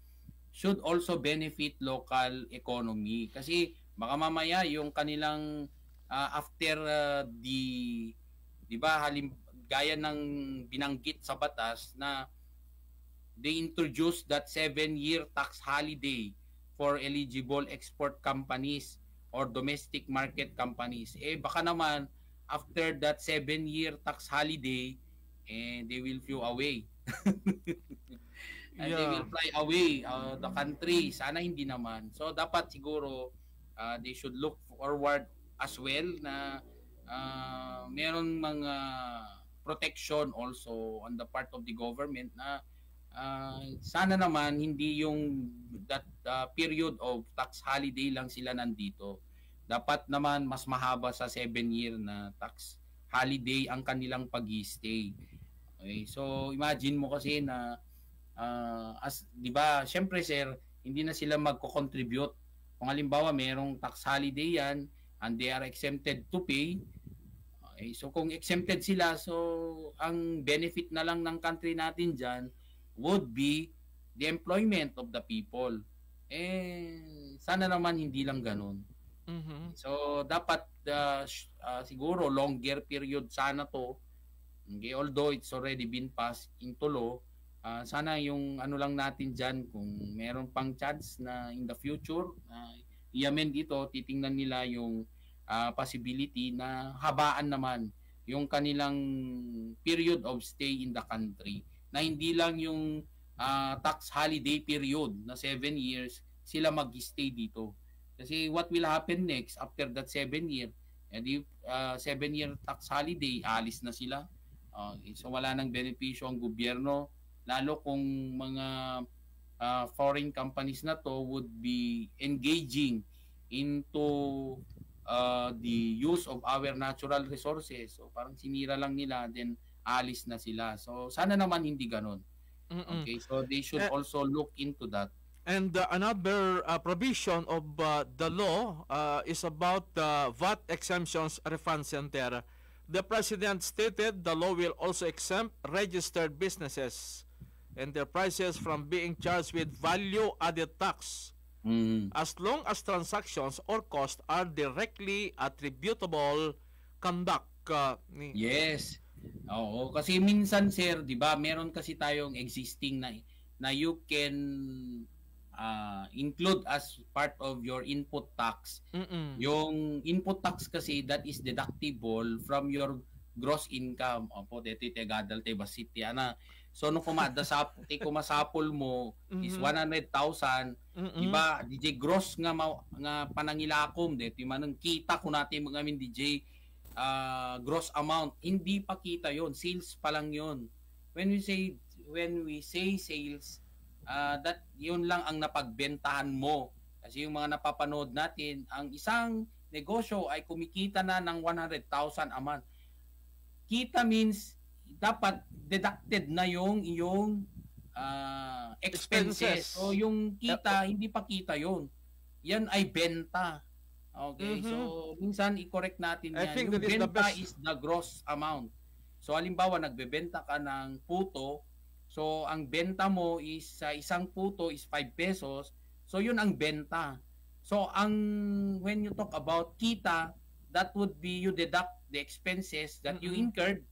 should also benefit local economy. Kasi baka mamaya yung kanilang after di ba gaya ng binanggit sa batas na they introduced that 7-year tax holiday for eligible export companies or domestic market companies. Baka naman after that 7-year tax holiday they will flew away. And they will fly away the country. Sana hindi naman. So dapat siguro they should look forward as well na meron mga protection also on the part of the government na sana naman hindi yung that period of tax holiday lang sila nandito. Dapat naman mas mahaba sa 7-year na tax holiday ang kanilang pag-stay. Okay, so imagine mo kasi na as 'di ba, syempre sir, hindi na sila magko-contribute. Kung halimbawa merong tax holiday yan and they are exempted to pay. Okay, so kung exempted sila, so ang benefit na lang ng country natin diyan would be the employment of the people. Sana naman hindi lang ganun. So dapat siguro longer period sana to. Okay, although it's already been passed into law, sana yung ano lang natin dyan, kung meron pang chance na in the future i-amend dito, titingnan nila yung possibility na habaan naman yung kanilang period of stay in the country, na hindi lang yung tax holiday period na 7 years sila mag-stay dito. Kasi what will happen next after that 7-year? And if 7-year tax holiday, alis na sila. So wala nang benepisyo ang gobyerno, lalo kung mga foreign companies na to would be engaging into the use of our natural resources. So parang sinira lang nila, then alis na sila. So sana naman hindi ganun. Okay, so they should also look into that. And another provision of the law is about VAT exemptions refund center The President stated the law will also exempt registered businesses enterprises from being charged with value-added tax as long as transactions or costs are directly attributable conduct. Yes. Oo, kasi minsan sir, 'di ba, meron kasi tayong existing na you can include as part of your input tax. Yung input tax kasi that is deductible from your gross income. Opo, dito tegadal te basiti ana. So no kumasapol mo is 100,000, di ba? DJ gross nga panangilakom dito manang kita ko natin mga amin DJ gross amount. Hindi pa kita 'yon, sales pa lang 'yon. When we say sales, that yun lang ang napagbentahan mo. Kasi yung mga napapanood natin, ang isang negosyo ay kumikita na ng 100,000 a month. Kita means dapat deducted na yung iyong expenses. So yung kita, hindi pa kita yun. Yan ay benta. Okay, so minsan i-correct natin yan. Yung benta is the gross amount. So halimbawa nagbebenta ka ng puto, so ang benta mo is sa isang puto is 5 pesos. So yun ang benta. So when you talk about kita, that would be you deduct the expenses that you incurred.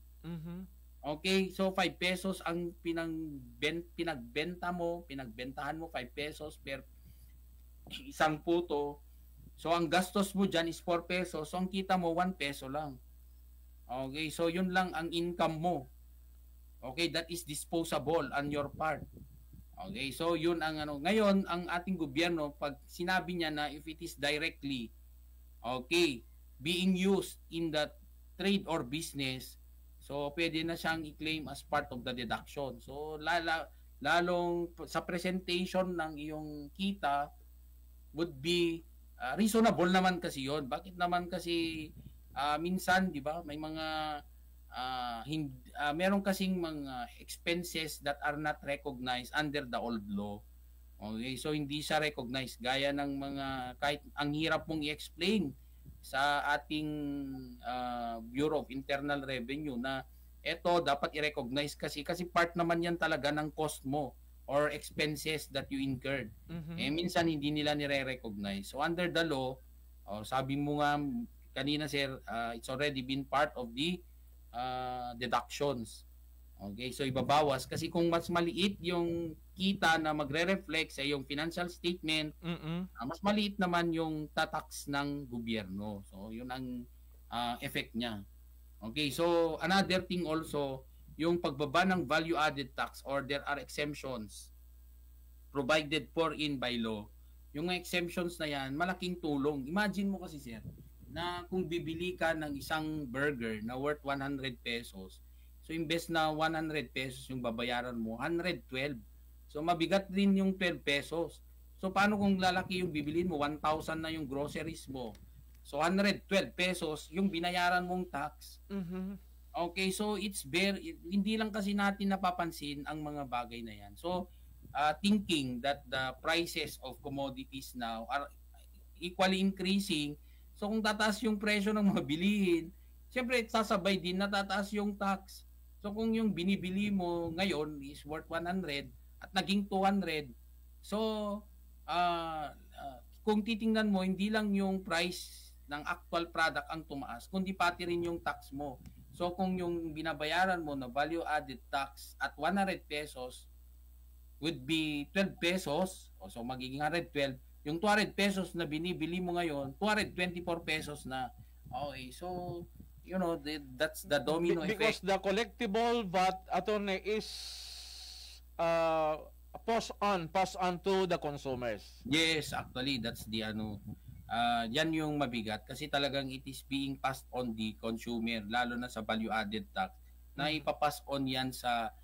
Okay, so 5 pesos ang pinagbentahan mo 5 pesos per isang puto. So ang gastos mo dyan is 4 pesos. So ang kita mo 1 peso lang. Okay, so yun lang ang income mo. Okay, that is disposable on your part. Okay, so yun ang ano. Ngayon, ang ating gobyerno, pag sinabi niya na if it is directly, okay, being used in the trade or business, so pwede na siyang i-claim as part of the deduction. So lalong sa presentation ng iyong kita would be reasonable naman kasi yon. Bakit naman kasi minsan, di ba, may mga meron kasing mga expenses that are not recognized under the old law. Okay, so hindi siya recognized gaya ng mga kahit ang hirap mong i-explain sa ating Bureau of Internal Revenue na eto dapat i-recognize kasi part naman yan talaga ng cost mo or expenses that you incurred. Eh minsan hindi nila nire-recognize. So under the law, sabi mo nga kanina sir, it's already been part of the deductions. Okay, so ibabawas kasi kung mas maliit yung kita na magre-reflect sa iyong financial statement, mas maliit naman yung tatax ng gobyerno. So yun ang effect niya. Okay, so another thing also, yung pagbaba ng value added tax or there are exemptions provided for in by law. Yung exemptions na yan, malaking tulong. Imagine mo kasi sir, na kung bibili ka ng isang burger na worth 100 pesos, so imbes na 100 pesos yung babayaran mo, 112. So mabigat din yung 12 pesos. So paano kung lalaki yung bibilin mo, 1,000 na yung groceries mo. So 112 pesos yung binayaran mong tax. Okay, so hindi lang kasi natin napapansin ang mga bagay na yan. So thinking that the prices of commodities now are equally increasing, so kung tataas yung presyo ng mga bilihin, siyempre sasabay din natataas yung tax. So kung yung binibili mo ngayon is worth 100 at naging 200, so kung titingnan mo, hindi lang yung price ng actual product ang tumaas, kundi pati rin yung tax mo. So kung yung binabayaran mo na value added tax at 100 pesos would be 12 pesos, so magiging 112, yung 200 pesos na binibili mo ngayon, 224 pesos na. Okay, so you know, that's the domino effect. Because the collectible VAT, attorney, is pass on to the consumers. Yes, actually, that's the yan yung mabigat kasi talagang it is being passed on the consumer, lalo na sa value added tax, na ipapass on yan sa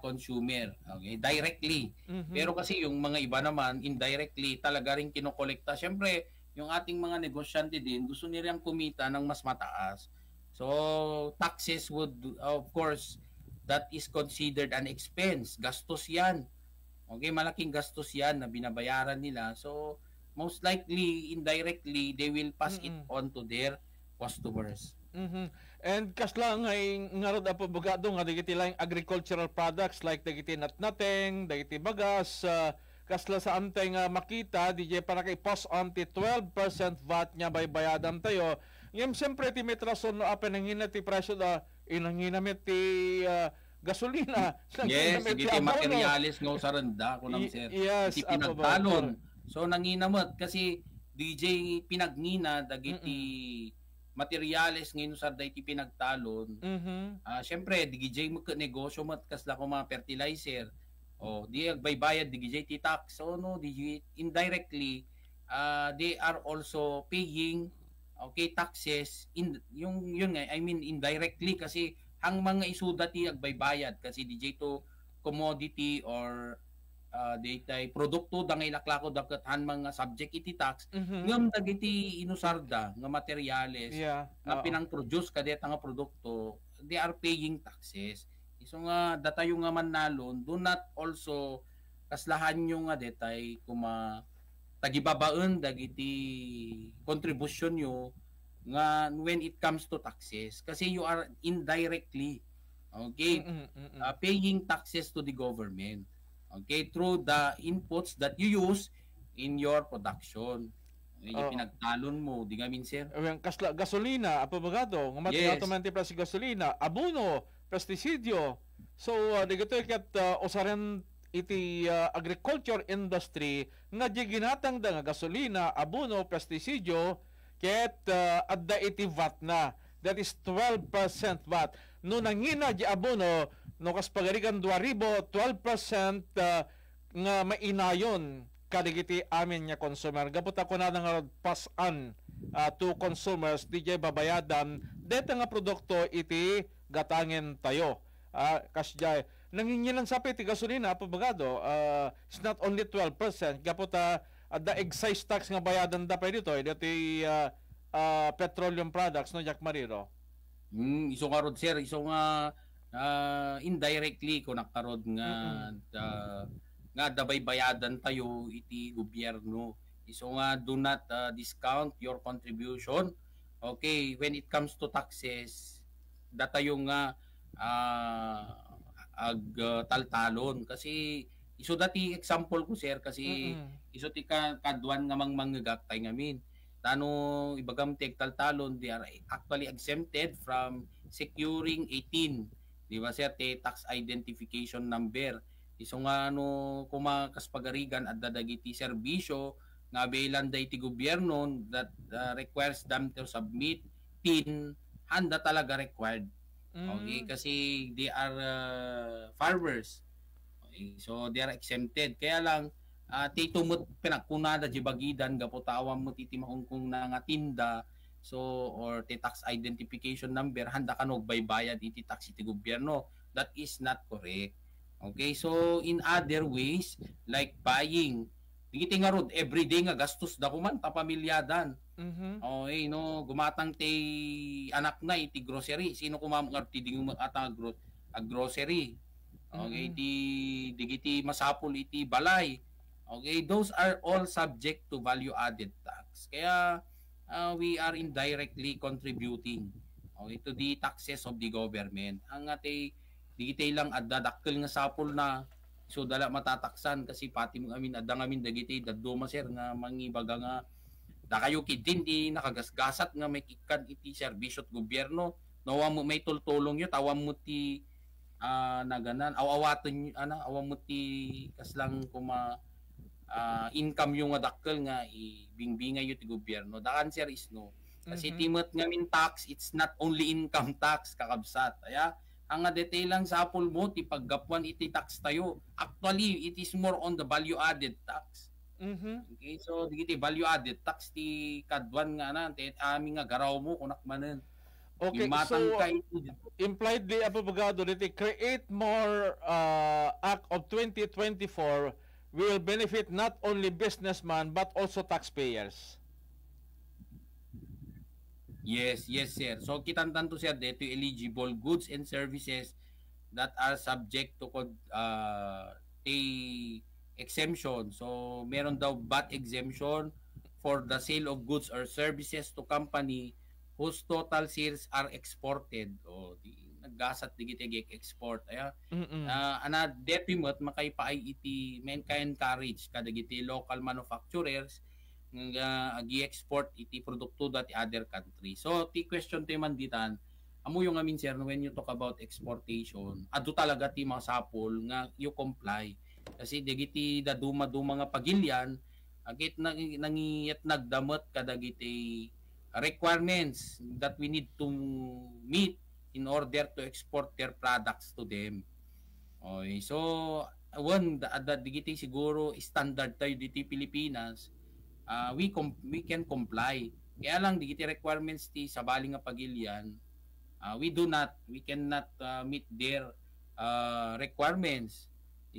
consumer, okay, directly. Pero kasi yung mga iba naman indirectly talaga rin kinokolekta. Siyempre, yung ating mga negosyante din gusto nilang kumita ng mas mataas. So, taxes would, of course, that is considered an expense. Gastos yan. Okay, malaking gastos yan na binabayaran nila. So, most likely, indirectly, they will pass it on to their customers. And kasla ngay ngarod apo bugado nga dagiti lang agricultural products like dagiti natnateng, dagiti bagas, kasla sa antay nga makita DJ para kay post on ti 12% VAT nya baybayadan tayo. Ngem siyempre ti metrason no apen nangina ti presyo da inanginamit ti gasolina. Yes, iti materialis nga usaranda ko nang sir. Yes, iti pinagtalon. So nanginamot kasi DJ pinagnina dagiti materials ngayon sa dayti pinagtalon. Syempre DJ mo ka negosyo mat kasla ko mga fertilizer. O di agbaybayad DJ ti tax. So no DJ indirectly they are also paying taxes in yung yun nga I mean indirectly kasi ang mga isuda ti agbaybayad kasi DJ to commodity or daytay produkto dangay laklako daket han mga subject iti tax ngem dagiti inusarda nga materyales na pinang-produce kadeta nga produkto they are paying taxes iso nga datayo nga mannalon do not also kaslahan nyo nga detay kuma tagibabaen dagiti contribution nyo nga when it comes to taxes kasi you are indirectly paying taxes to the government through the inputs that you use in your production. Yung pinagtalon mo, di nga min sir? Kasla gasolina, apabagado, nga automatic plus gasolina, abono, pestisidyo. So, di gato ikat usaran iti agriculture industry nga di ginatang da nga gasolina, abono, pestisidyo, ket adda iti VAT na. That is 12% VAT. No nangina di abono, no kas pagarikan 2,000, 12% nga mainayon kadigiti amin nga consumer. Gapot ako na nga pasan to consumers DJ babayadan deta nga produkto iti gatangin tayo. Kasjay nanginginan sa iti gasolina pabagado it's not only 12%. Gapot the excise tax nga bayadan da pa dito iti petroleum products no Jack Mariro. Iso nga rod sir, iso nga indirectly ko nakarod nga nga dabay bayadan tayo iti gobyerno. Iso nga do not discount your contribution. When it comes to taxes, datayo nga taltalon kasi iso dati example ko sir kasi iso ti kadwan nga manggagaktay ngamin. Tano ibagam tek taltalon they are actually exempted from securing 18 di ba sir tax identification number iso nga kumakas pagarigan at dadagiti serbisyo nga bailan da iti gobyerno that requires them to submit tin handa talaga required kasi they are farmers so they are exempted kaya lang titumot pinagkunada di bagidan gapotawam mo titi mahungkong na nga tinda so or ti tax identification number handa ka baybayad iti tax iti gobyerno that is not correct. So in other ways like buying digiti nga rod everyday nga gastos da kuman ta pamilyadan. Gumatang ti anak na iti grocery sino kumamang ti ding atang grocery. Digiti masapol iti balay. Those are all subject to value added tax. Kaya we are indirectly contributing to the taxes of the government. Ang digitay lang adadakkel nga sapol na so dala matataksan kasi pati mo amin adda ngamin dagiti daduma sir nga mangibaga nga da kayo kidin di nakagasgasat nga may kikan iti serbisyo at gobyerno nawa mo may tultulong yo tawam mo ti naganan awawaton awam mo ti kaslang kuma income yung adakkel nga ibingbingay yu ti gobyerno. The answer is no. Kasi timot ngamin tax, it's not only income tax kakabsat. Kaya ang detail lang sa apol mo ti paggapuan iti tax tayo. Actually, it is more on the value added tax. So digiti value added tax ti kadwan nga na ti aming nga garaw mo kunak manen. So implied di apabagado diti create more Act of 2024 will benefit not only businessmen but also taxpayers. Yes, sir. So kitantan to sir dito eligible goods and services that are subject to exemption. So meron daw VAT exemption for the sale of goods or services to company whose total sales are exported o di naggasat digiti export aya ana depimot makaipaay iti men ka encourage kadagiti local manufacturers nga agi-export iti produkto dati other country. So ti question ti manditan amo yung amin sir when you talk about exportation adu talaga ti mga sapol nga you comply kasi digiti daduma nga pagilyan agit nangiyat nagdamot kadagiti requirements that we need to meet in order to export their products to them. Okay, so one the digiti siguro standard tayo dito Pilipinas, we can comply. Kaya lang digiti requirements ti sabali nga pagilian, we cannot meet their requirements.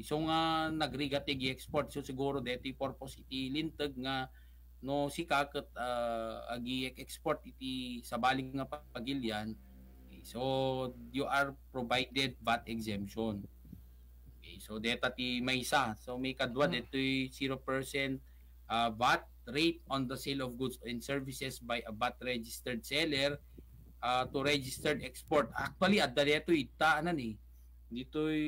So nga nagrigat igi export so siguro deti purpose iti lintag nga no sikaket agi export iti sabali nga pagilian. So you are provided VAT exemption. Okay, so data ti maysa. So may kadwa detoy 0% VAT rate on the sale of goods and services by a VAT registered seller to registered export. Actually adda detoy itaanan eh. Ditoy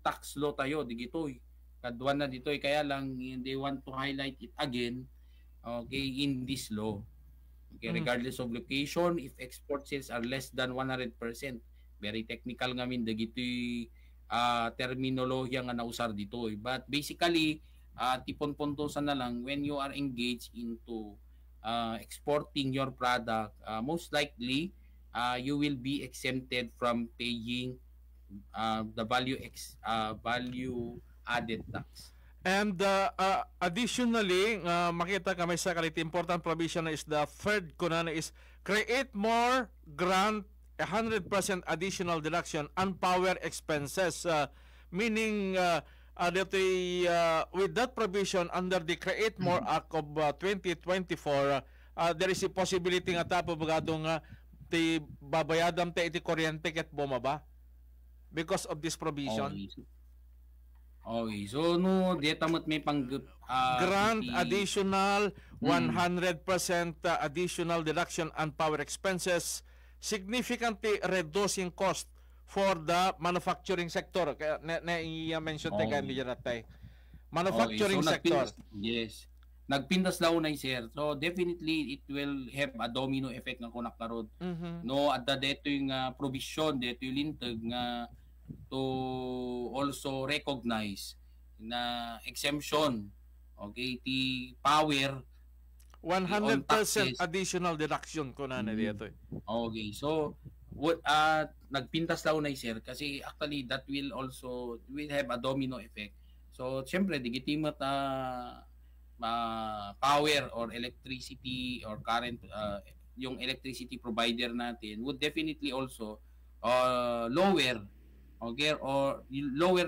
tax law tayo digitoy. Kadwa na ditoy kaya lang they want to highlight it again. Okay, in this law. Okay, regardless of location, if export sales are less than 100%, very technical nga min dagitoy terminolohiya nga nausar dito. But basically, tipon-pontosan na lang when you are engaged into exporting your product, most likely you will be exempted from paying the value added tax. And additionally, makita kami sa kaliti important provision is the third kunana is create more grant 100% additional deduction on power expenses. Meaning, with that provision under the Create More Act of 2024, there is a possibility nga tapo bagadong ti babayadam ta iti kuryente ket bumaba because of this provision. Okay, so no, deta mo't may pang grant additional 100% additional deduction on power expenses, significantly reducing cost for the manufacturing sector. Kaya na-mention tayo kanina natay. Manufacturing sector. Yes. Nagpindas lao na sir. So definitely it will have a domino effect nga kunak karod. No, adda deto yung provision, deto yung lintag nga to also recognize na exemption, okay, the power 100% additional deduction ko na dito. Okay, so what nagpintas daw na sir kasi actually that will have a domino effect. So syempre digitimat power or electricity or current yung electricity provider natin would definitely also lower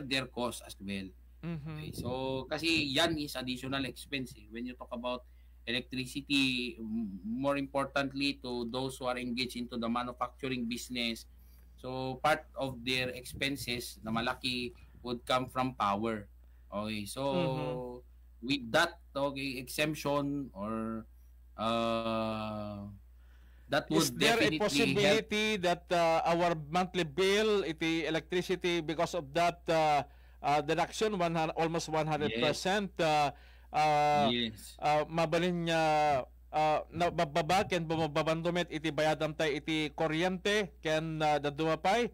their cost as well. Okay, so kasi yan is additional expense when you talk about electricity, more importantly to those who are engaged into the manufacturing business. So part of their expenses na malaki would come from power. Okay, so with that exemption or that would is there a possibility help. that our monthly bill, iti electricity, because of that deduction, almost 100%, yes. Mabalin niya mababa ken bumabandomet iti bayadam tay iti kuryente ken dadumapay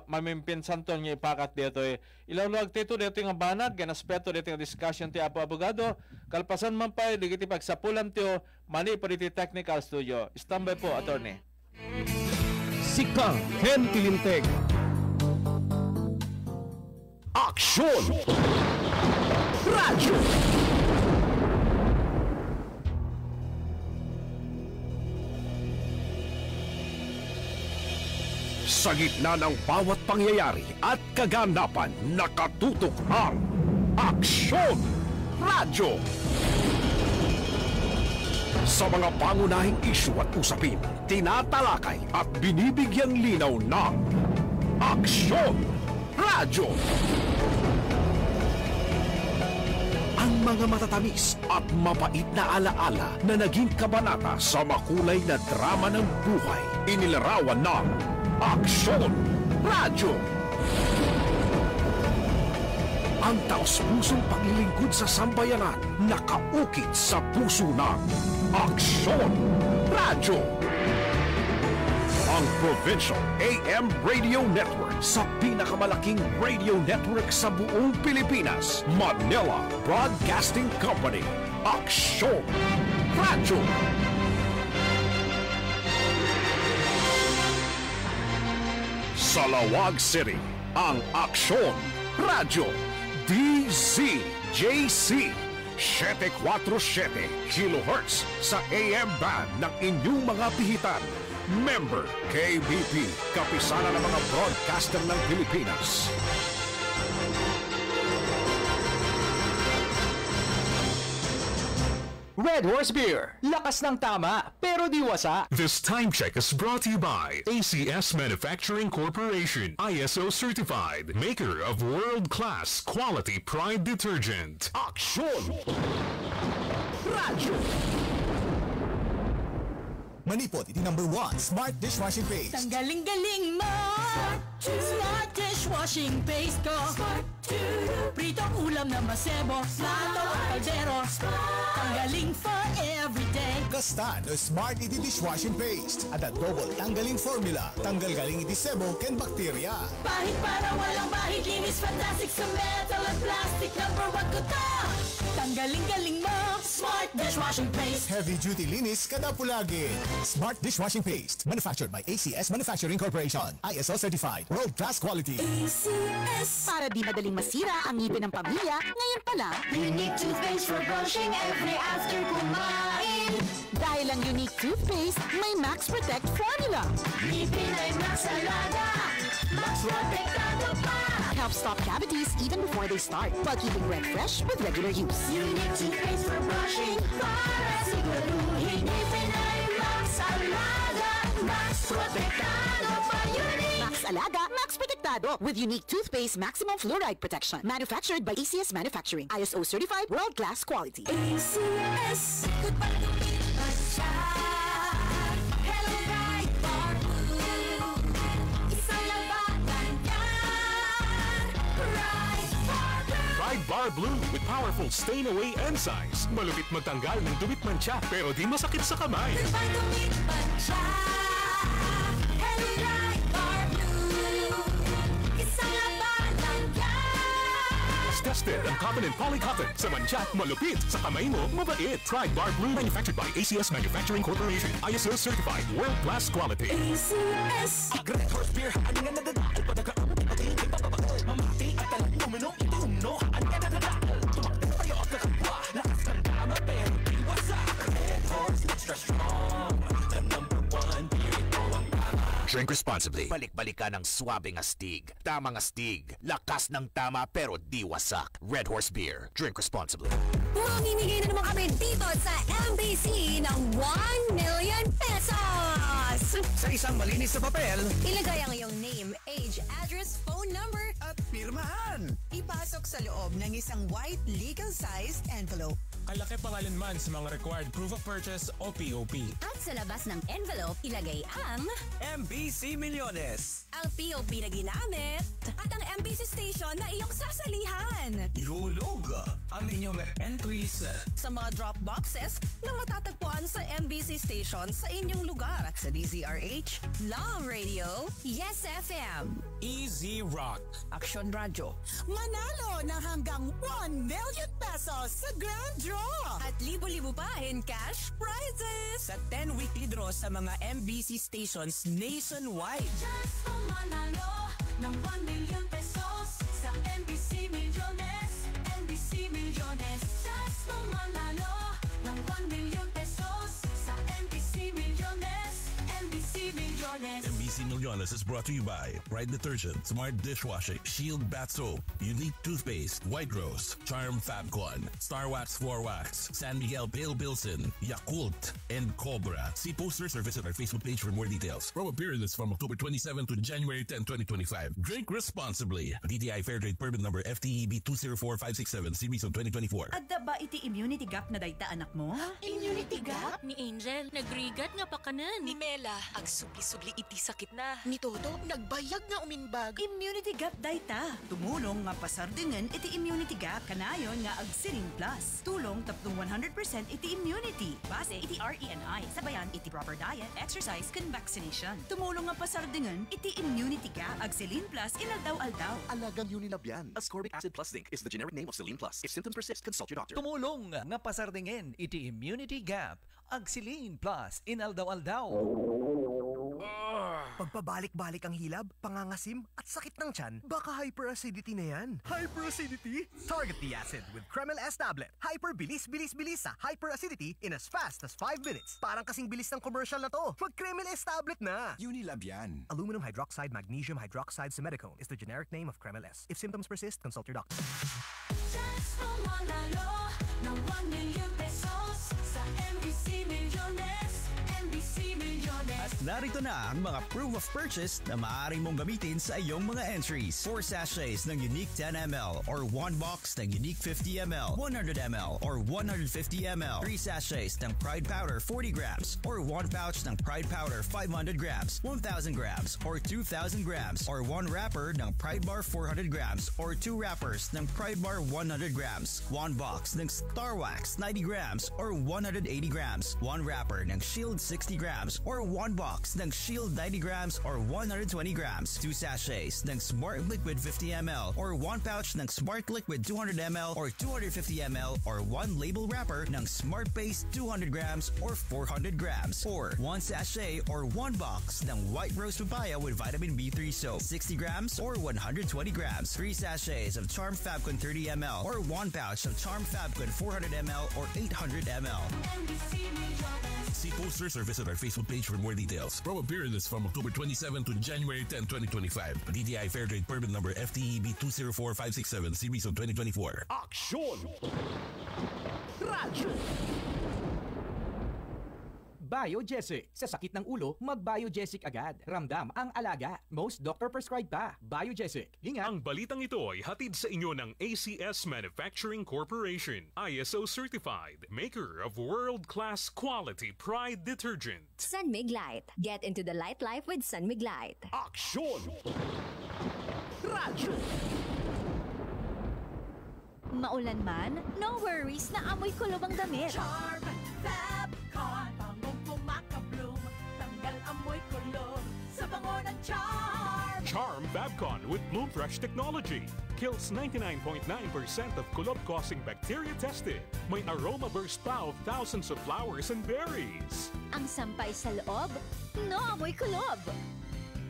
mamimpin santon nga ipakat dito ilawlag tito dito nga banag ken aspeto dito nga discussion ti Apo Abogado kalpasan man pay digiti pagsapulan tiyo mani pa diti technical studio. Standby po, attorney. Sika Ken Tilinteg. Aksyon! Radyo! Sa gitna ng bawat pangyayari at kaganapan, nakatutok ang Aksyon Radyo! Sa mga pangunahing isyu at usapin, tinatalakay at binibigyang linaw ng Aksyon Radyo! ang mga matatamis at mapait na alaala na naging kabanata sa makulay na drama ng buhay. Inilarawan ng Aksyon Radyo. Ang taos-pusong paglilingkod sa sambayanan nakaukit sa puso ng Aksyon Radyo. Ang Provincial AM Radio Network sa pinakamalaking radio network sa buong Pilipinas, Manila Broadcasting Company, Aksyon Radyo. Sa Lawag City, ang Aksyon Radyo, DZJC 747 kHz sa AM band ng inyong mga pihitan. Member KBP, kapisanan ng mga broadcaster ng Pilipinas. Red Horse Beer. Lakas ng tama, pero di wasa. This time check is brought to you by ACS Manufacturing Corporation, ISO certified, maker of world-class quality Pride detergent. Aksyon Radyo. Manipot, iti number 1, Smart Dishwashing Paste. Tanggaling-galing mo! Smart Dishwashing Paste ko! Pritong ulam na masebo, plato at kaldero. Tanggaling for everyday. Kastan o Smart iti Dishwashing Paste. At ang double tanggaling formula. Tanggal-galing iti sebo ken bakterya. Bahid para walang bahid, linis fantastic sa metal at plastic. Number 1 ko to! Tanggaling-galing mo! Smart Dishwashing Paste. Heavy duty linis kada pulagi. Smart Dishwashing Paste. Manufactured by ACS Manufacturing Corporation. ISO certified. World class quality. ACS. Para di madaling masira ang ngipin ng pamilya, ngayon pa lang, Unique toothpaste for brushing every after kumain. dahil ang unique toothpaste may Max Protect formula. Ngipin ay Max Alaga, Max Protectado pa. Helps stop cavities even before they start, while keeping breath fresh with regular use. Unique toothpaste for brushing, para siguruhin ngipin ay Max Alaga, Max Protectado pa. Unique Max Alaga, Max Protectado with unique toothpaste maximum fluoride protection. Manufactured by ACS Manufacturing. ISO certified, world-class quality. ACS. Goodbye to me, Hello, Bright Bar Blue. Isang labatan yan. Bright Bar Blue. Pride Bar Blue with powerful stain-away enzymes. Malupit magtanggal ng dumit mancha pero di masakit sa kamay. Goodbye to me, Hello, Bright Bar Blue. Isang labatan yan. As tested ang cotton and polycotton sa mancha, malupit sa kamay mo, mabait. Pride Bar Blue manufactured by ACS Manufacturing Corporation. ISO certified, world-class quality. ACS. Red Horse Beer, ano nga nadadaan? Padagaam, pag-iintay, papapaan. Mamati at talang uminom, ituno. Ano nga nadadaan? Tumakbo tayo at kakapwa. Lakas ng tama, pero di wasak. Red Horse, extra strong. The number 1 beer, ito ang tama. Drink responsibly. Balik-balikan ng swabing astig. Tamang astig. Lakas ng tama pero di wasak. Red Horse Beer. Drink responsibly. Mamimigay na naman kami dito sa MBC ng 1 million pesos! Sa isang malinis na papel, Ilagay ang iyong name, age, address, phone number, at pirmahan. Ipasok sa loob ng isang white legal-sized envelope. Kalaki pangalan man sa mga required proof of purchase o POP. at sa labas ng envelope, ilagay ang MBC Millones. ang POP na ginamit at ang MBC station na iyong sasalihan. Ihulog ang inyong entries. Sa mga drop boxes na matatagpuan sa MBC station sa inyong lugar. Sa DZRH, Love Radio, Yes FM, Easy Rock. Action Radio. Manalo ng hanggang 1 million pesos sa Grand Draw. at libo-libo pa in cash prizes. Sa 10 weekly draw sa mga MBC stations nationwide. Just manalo ng 1 million pesos sa NBC Millones. NBC Millones. Just manalo ng 1 million pesos sa NBC Millones. NBC NBC Millones. NBC Millones is brought to you by Pride Detergent, Smart Dishwashing, Shield Bath Soap, Unique Toothpaste, White Rose, Charm Fabcon, Star Wax Floor Wax, San Miguel Pale Bilson, Yakult, and Cobra. See posters or visit our Facebook page for more details. Promo period is from October 27 to January 10, 2025. Drink responsibly. DTI Fair Trade Permit number FTEB 204567 series of 2024. Adda ba iti immunity gap na dayta anak mo? Immunity gap? Ni Angel, nagrigat nga pa kanan. Ni Mela, agsubli-subli iti sakit na. Ni Toto, nagbayag nga uminbag. Immunity gap dayta. Tumulong nga pasardingan iti immunity gap. Kanayon nga Agsiling Plus. Tulong tapdong 100% iti immunity. Base iti RENI. Sabayan iti proper diet, exercise, can vaccination. Tumulong nga pasardingan iti immunity gap. Agsiling Plus inaldaw-aldaw. Alagang Unilab yan. Ascorbic acid plus zinc is the generic name of Celine Plus. If symptoms persist, consult your doctor. Tumulong nga pasardingen iti immunity gap. Agsiling Plus inaldaw-aldaw. Pagpabalik-balik ang hilab, pangangasim at sakit ng tiyan, baka hyperacidity na yan. Hyperacidity? Target the acid with Kremel S tablet. Hyper bilis sa hyperacidity in as fast as 5 minutes. Parang kasing bilis ng commercial na to. Mag Kremel S tablet na. Unilab yan. Aluminum hydroxide magnesium hydroxide simethicone is the generic name of Kremel S. If symptoms persist, consult your doctor. Chance mo manalo ng 1 million pesos sa NBC Millones. NBC Millones. At narito na ang mga proof of purchase na maaari mong gamitin sa iyong mga entries. 4 sachets ng Unique 10ml or 1 box ng Unique 50ml, 100ml or 150ml, 3 sachets ng Pride Powder 40 grams or 1 pouch ng Pride Powder 500 grams, 1,000 grams or 2,000 grams or 1 wrapper ng Pride Bar 400 grams or 2 wrappers ng Pride Bar 100 grams, 1 box ng Star Wax 90 grams or 180 grams, 1 wrapper ng Shield 60 grams or 1 box ng Shield 90 grams or 120 grams, 2 sachets ng Smart Liquid 50ml or 1 pouch ng Smart Liquid 200ml or 250ml or 1 label wrapper ng Smart Paste 200 grams or 400 grams or 1 sachet or 1 box ng White Rose Papaya with Vitamin B3 soap 60 grams or 120 grams, 3 sachets of Charm Fabcon 30ml or 1 pouch of Charm Fabcon 400ml or 800ml. See posters or visit our Facebook page for more details. Promo period is from October 27 to January 10, 2025. DTI Fair Trade Permit number FTEB 204567 series of 2024. Aksyon! Radyo! Biogesic. Sa sakit ng ulo, mag-Biogesic agad. Ramdam ang alaga. Most doctor prescribed pa. Biogesic. Ingat. Ang balitang ito ay hatid sa inyo ng ACS Manufacturing Corporation. ISO certified. Maker of world-class quality Pride detergent. Sunmig Light. Get into the light life with Sunmig Light. Aksyon! Radyo! Maulan man, no worries na amoy kulob ang damit. Charm Fabcon, bangong pumakabloom, tanggal amoy kulob sa bango ng Charm. Charm Fabcon with Bloom Fresh technology. Kills 99.9% of kulob-causing bacteria tested. May aroma burst pa of thousands of flowers and berries. Ang sampay sa loob, no amoy kulob.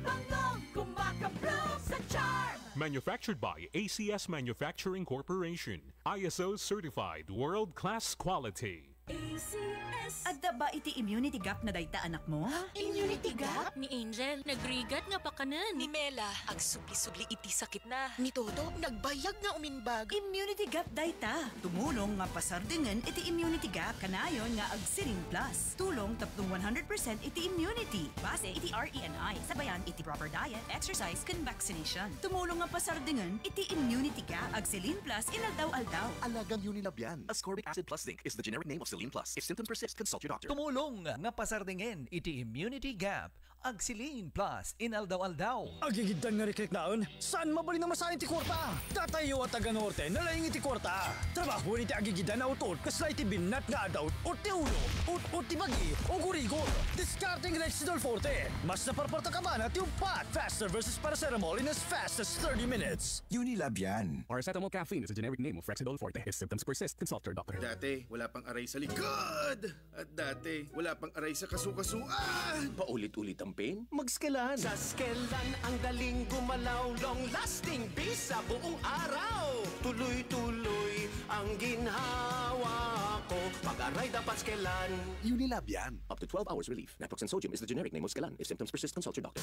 Bangong kumakabloom sa Charm. Manufactured by ACS Manufacturing Corporation. ISO certified world-class quality. ACS. Adda ba iti immunity gap na dayta anak mo? Immunity gap? Ni Angel, nagrigat nga pa kanan. Ni Mela, agsubli-subli iti sakit na. Ni Toto, nagbayag nga uminbag. Immunity gap dayta. Tumulong nga pasardingan iti immunity gap. Kanayon nga Agsiling Plus. Tulong tapdong 100% iti immunity. Base iti RENI. Sabayan iti proper diet, exercise, can vaccination. Tumulong nga pasardingan iti immunity gap. Agsiling Plus inaldaw-aldaw. Alagang Unilab yan. Ascorbic acid plus zinc is the generic name of Celine Plus. If symptoms persist, consult your doctor. Tumulong nga pasardingen iti immunity gap. Agsiling Plus inaldaw-aldaw. Agigitan nga rekliknaon, saan mabali na masahin ti kwarta? Tatayo at taga norte, nalaing iti kwarta. Trabaho ni ti agigidan na utot, kasla iti binat nga adaw, o ti ulo, o ti bagi, o gurigol. Discarding Rexidol Forte. Mas naparparta ka ba na ti upat? Faster versus paracetamol in as fast as 30 minutes. Unilab yan. Paracetamol caffeine is a generic name of Rexidol Forte. If symptoms persist, consult your doctor. Dati, wala pang aray sa likod. At dati, wala pang aray sa kasukasuan. Paulit-ulit ang pain? Mag-Skelan. Sa Skelan, ang daling gumalaw, long-lasting bisa buong araw. Tuloy-tuloy ang ginhawa ko. Pag-aray dapat skelan. Unilab yan. Up to 12 hours relief. Naproxen sodium is the generic name of Skelan. If symptoms persist, consult your doctor.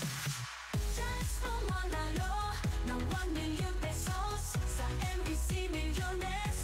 Chance mo manalo ng 1 million pesos sa NBC Milyones.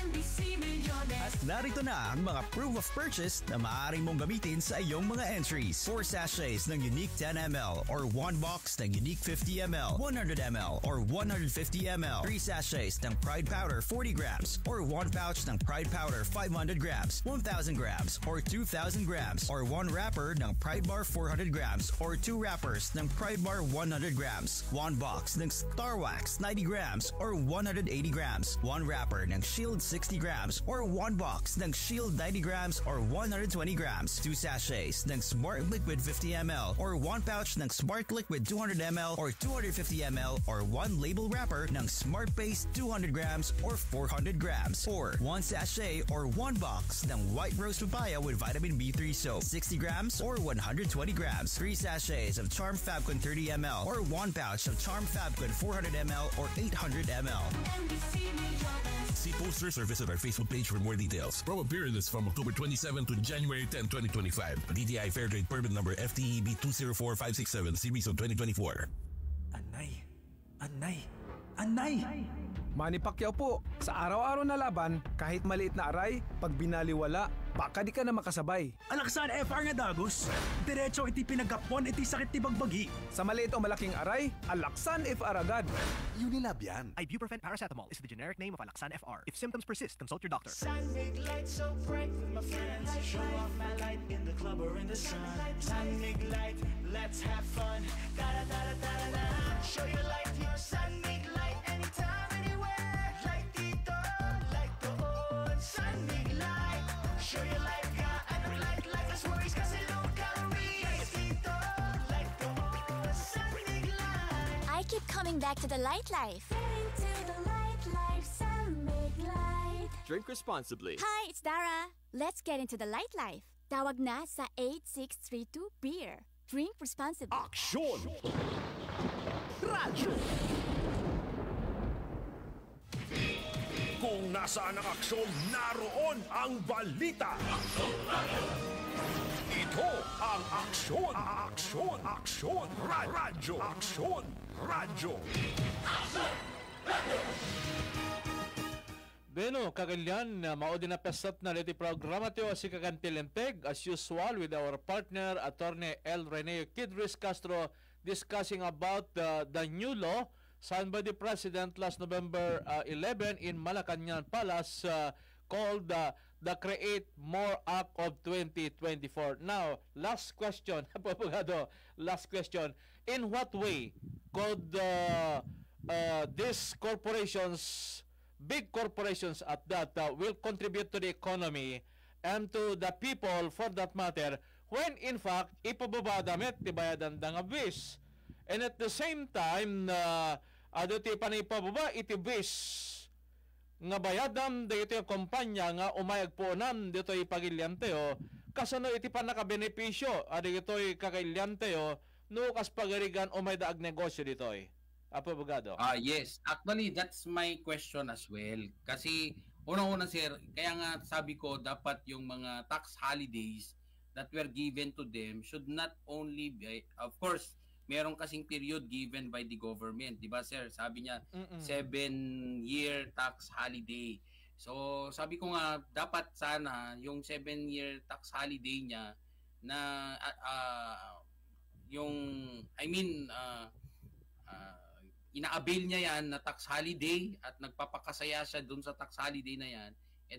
NBC Milyones. Narito na ang mga proof of purchase na maaari mong gamitin sa iyong mga entries. 4 sachets ng unique 10ml or 1 box ng unique 50ml, 100ml or 150ml. 3 sachets ng Pride Powder 40 grams or 1 pouch ng Pride Powder 500 grams, 1,000 grams or 2,000 grams or 1 wrapper ng Pride Bar 400 grams or 2 wrappers ng Pride Bar 100 grams, 1 box ng Star Wax 90 grams or 180 grams, 1 wrapper ng Shield 60 grams or 1 box ng Shield 90 grams or 120 grams, 2 sachets ng Smart Liquid 50ml or 1 pouch ng Smart Liquid 200ml or 250ml or 1 label wrapper ng Smart Paste 200 grams or 400 grams or 1 sachet or 1 box ng White Rose Papaya with Vitamin B3 soap 60 grams or 120 grams, 3 sachets of Charm Fabcon 30ml or 1 pouch of Charm Fabcon 400ml or 800ml. NBC Milyones. See posters or visit our Facebook page for more details. Promo period is from October 27 to January 10, 2025. DTI Fairtrade permit number FTEB 204567 series of 2024. Anay! Anay! Anay! Manny Pacquiao po, sa araw-araw na laban, kahit maliit na aray, pag binaliwala, baka di ka na makasabay. Alaksan FR nga dagos. Diretso iti pinagkapon iti sakit ti bagbagi. Sa maliit o malaking aray, Alaksan FR agad. Unilab yan. Ibuprofen paracetamol is the generic name of Alaksan FR. If symptoms persist, consult your doctor. Sun make light so bright with my friends. Show off my light in the club or in the sun. Sun make light, let's have fun. Da da da da da da. Show your light, your sun make light anytime, anywhere. Light dito, light doon. Sun make light. Show your light, ka anong light, lifeless worries kasi low calories. Dito, light doon. Sun make light. I keep coming back to the light life. Get into the light life, sun make light. Drink responsibly. Hi, it's Dara. Let's get into the light life. Tawag na sa 8632 Beer. Drink responsibly. Aksyon! Radyo! Kung nasaan ang aksyon, naroon ang balita. Ito ang aksyon. Aksyon. Aksyon. Radyo. Aksyon. Radyo. Beno, kaganyan, maudi na pesat na liti programa tiyo si Kagantilenteg as usual with our partner, Attorney L. Rene Kidris Castro, discussing about the new law signed by the President last November 11 in Malacañang Palace called the Create More Act of 2024. Now, last question, Abogado, last question. In what way could these corporations, big corporations at that, will contribute to the economy and to the people for that matter, when in fact, ipababadamit, tibayadan da nga bis. And at the same time, adoti pa na ipababa, itibis nga bayadam, dito yung kumpanya nga umayag po nam, dito yung pagilyanteo, kasano iti pa nakabenepisyo, dito yung kakalyanteo, nukas pagarigan umay daag negosyo dito yung. Apo Abogado. Yes, actually that's my question as well. Kasi unang-una sir, kaya nga sabi ko dapat yung mga tax holidays that were given to them should not only be, of course, meron kasing period given by the government, 'di ba sir? Sabi niya 7-year tax holiday. So sabi ko nga dapat sana yung 7-year tax holiday niya na yung ina-avail niya yan na tax holiday at nagpapakasaya siya dun sa tax holiday na yan,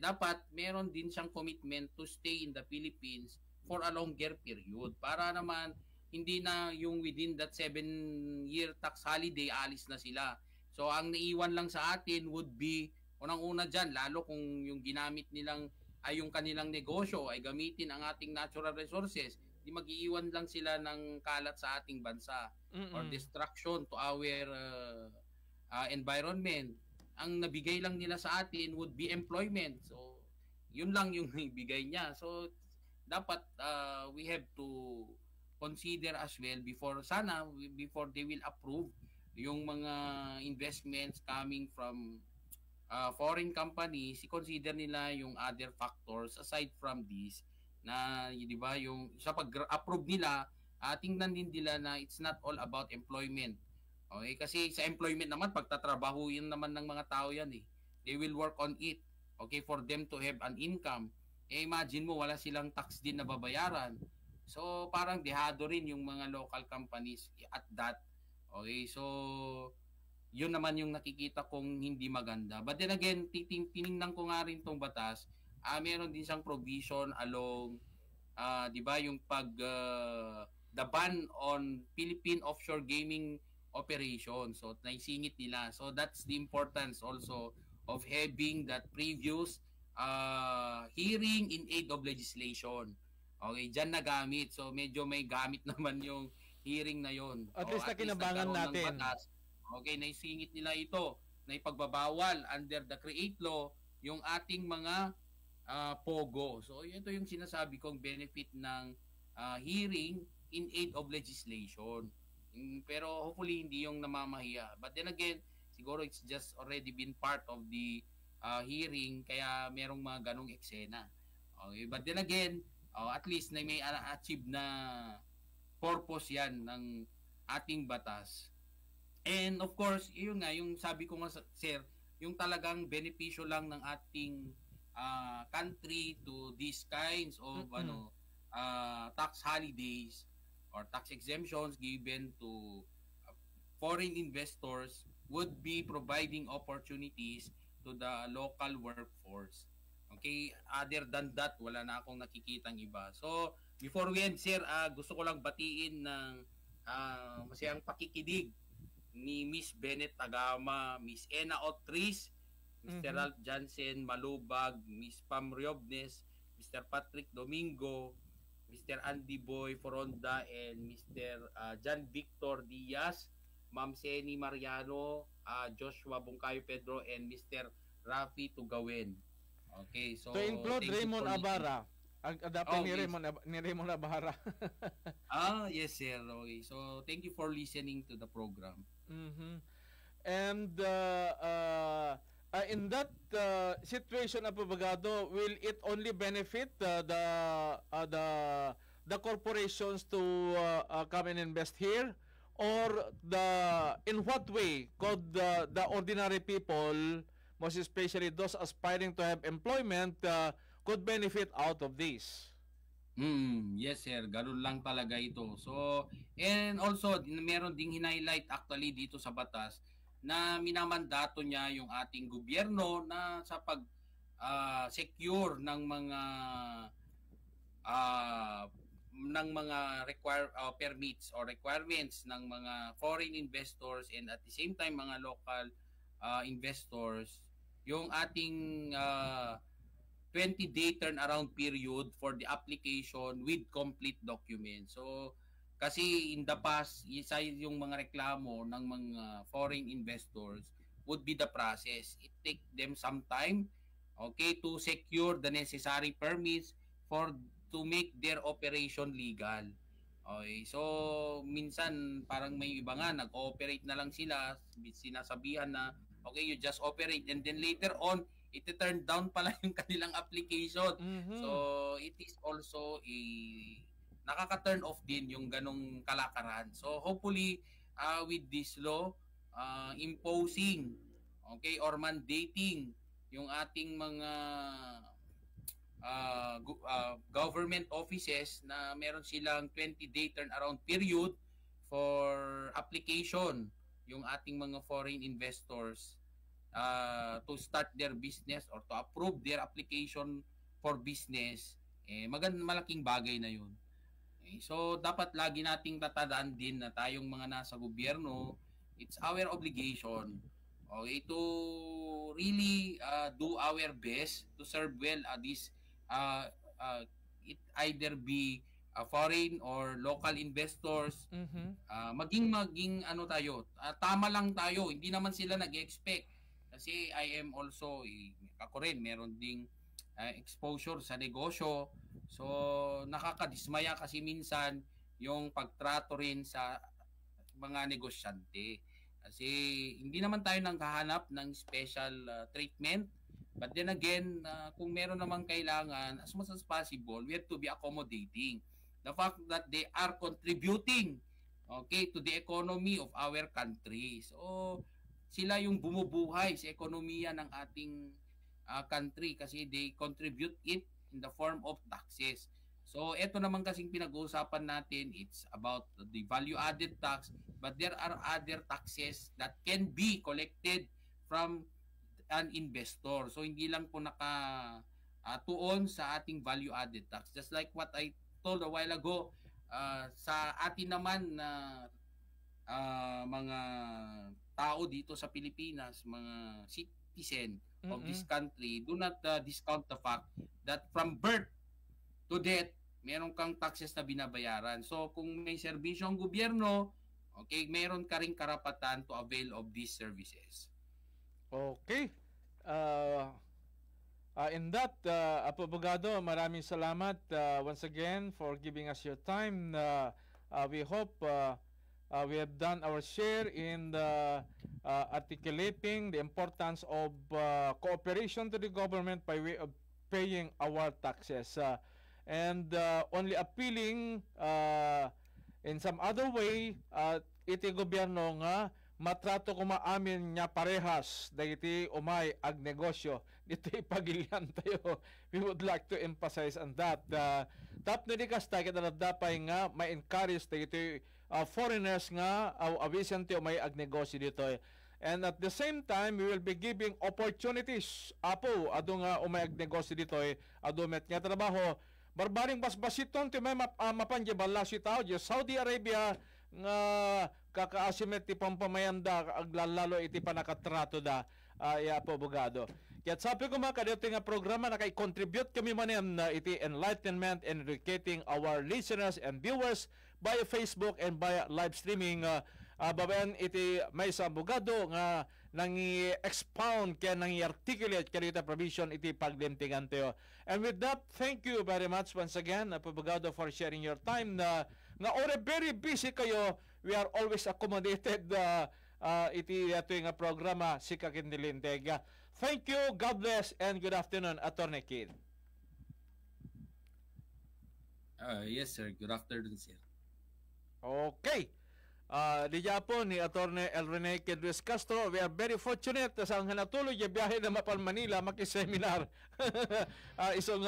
dapat meron din siyang commitment to stay in the Philippines for a longer period para naman hindi na yung within that 7-year tax holiday alis na sila. So ang naiwan lang sa atin would be unang-una dyan, lalo kung yung ginamit nilang ay yung kanilang negosyo ay gamitin ang ating natural resources, di mag-iiwan lang sila ng kalat sa ating bansa or destruction to our environment. Ang nabigay lang nila sa atin would be employment. So, yun lang yung ibigay niya. So, dapat we have to consider as well before they will approve yung mga investments coming from foreign companies, i-consider nila yung other factors aside from this na, di ba, yung sa pag-approve nila, tingnan din nila na it's not all about employment. Okay, kasi sa employment naman, pagtatrabaho yun naman ng mga tao yan eh. They will work on it, okay, for them to have an income. Imagine mo, wala silang tax din na babayaran. So, parang dehado rin yung mga local companies at that. Okay, so yun naman yung nakikita kong hindi maganda. But then again, tiningnan ko nga rin tong batas, meron din siyang provision along, di ba, yung the ban on Philippine offshore gaming operation. So, naisingit nila. So, that's the importance also of having that previous hearing in aid of legislation. Okay, dyan nagamit. So, medyo may gamit naman yung hearing na yon. At least na kinabangan natin. Okay, naisingit nila ito na ipagbabawal under the CREATE law yung ating mga POGO. So, ito yung sinasabi kong benefit ng hearing in aid of legislation. Pero hopefully hindi yung namamahiya. But then again, siguro it's just already been part of the hearing kaya merong mga ganong eksena. Okay, but then again, at least na may achieve na purpose yan ng ating batas. And of course, yun nga, yung sabi ko nga sir, yung talagang benepisyo lang ng ating country to these kinds of tax holidays or tax exemptions given to foreign investors would be providing opportunities to the local workforce. Okay, other than that, wala na akong nakikitang iba. So, before we end, sir, gusto ko lang batiin ng masayang pakikinig ni Miss Bennett Tagama, Miss Ena Otris, Mr. Ralph Jansen Malubag, Miss Pam Riobnes, Mr. Patrick Domingo, Mr. Andy Boy Foronda, and Mr. John Victor Diaz, Ma'am Seni Mariano, Joshua Bungkayo Pedro, and Mr. Rafi Tugawen. Okay, so to include Raymond Abara. Dapat ni Raymond Abara. Yes sir. Okay. So thank you for listening to the program. And in that situation, Abogado, will it only benefit the corporations to come and invest here, or in what way could the ordinary people, most especially those aspiring to have employment, could benefit out of this? Yes sir, ganun lang talaga ito. So, and also meron ding highlight actually dito sa batas na minamandato niya yung ating gobyerno na sa pag secure ng mga permits or requirements ng mga foreign investors, and at the same time mga local investors, yung ating 20-day turnaround period for the application with complete documents. So, kasi in the past, isa yung mga reklamo ng mga foreign investors would be the process. It take them some time, okay, to secure the necessary permits to make their operation legal. Okay, so minsan parang may iba nga nag-ooperate na lang sila, sinasabihan na okay, you just operate, and then later on iti-turn down pala yung kanilang application. So, it is also nakaka-turn off din yung ganong kalakaran. So, hopefully, with this law, imposing, okay, or mandating yung ating mga government offices na meron silang 20-day turnaround period for application yung ating mga foreign investors to start their business or to approve their application for business, malaking bagay na yun. So, dapat lagi nating tatandaan din na tayong mga nasa gobyerno, it's our obligation, okay, to really do our best to serve well this it either be foreign or local investors. Maging ano tayo, tama lang tayo, hindi naman sila nag-expect. Kasi I am also, ako rin, meron ding exposure sa negosyo. So, nakakadismaya kasi minsan yung pagtrato rin sa mga negosyante. Kasi hindi naman tayo nanghahanap ng special treatment. But then again, kung meron namang kailangan, as much as possible, we have to be accommodating. The fact that they are contributing, okay, to the economy of our country. So, sila yung bumubuhay sa ekonomiya ng ating country kasi they contribute it in the form of taxes. So, ito naman kasing pinag-uusapan natin, it's about the value-added tax, but there are other taxes that can be collected from an investor. So, hindi lang po tuon sa ating value-added tax. Just like what I told a while ago, sa atin naman na mga tao dito sa Pilipinas, mga citizen of this country, do not discount the fact that from birth to death, meron kang taxes na binabayaran. So kung may serbisyo ang gobyerno, okay, meron ka ring karapatan to avail of these services. Okay. In that, Apo Abogado, maraming salamat once again for giving us your time. We hope we have done our share in articulating the importance of cooperation to the government by way of paying our taxes. And only appealing in some other way iti gobyerno nga matrato ko maamin niya parehas dagiti umay ag negosyo dito ipagilian tayo. We would like to emphasize on that. Tapno di kasta kita nadapay nga ma-encourage dagiti foreigners nga awisan ti umay ag negosyo dito. And at the same time, we will be giving opportunities apo ado nga umay ag negosyo dito ado met nga trabaho. Barbaring basbasiton ti may mapanjibala si tao di Saudi Arabia nga kakaasimet ti pampamayanda aglalalo iti panakatrato da ya po Abogado. Kaya sabi ko mga kadito nga programa na kay contribute kami manem na iti enlightenment and educating our listeners and viewers via Facebook and via live streaming. Babayan iti may sa Abogado nga nangi-expound kaya nangi-articulate kanita provision iti paglintingan tayo. And with that, thank you very much once again, Abogado, for sharing your time na ore very busy kayo. We are always accommodated iti ato nga programa si Kakindilinteg. Thank you, God bless, and good afternoon, Attorney Kid. Yes, sir. Good afternoon, sir. Okay. Di po ni Atty. El Rene Kidris Castro, we are very fortunate sa ang natuloy yung biyahe na mapal Manila makiseminar. Isong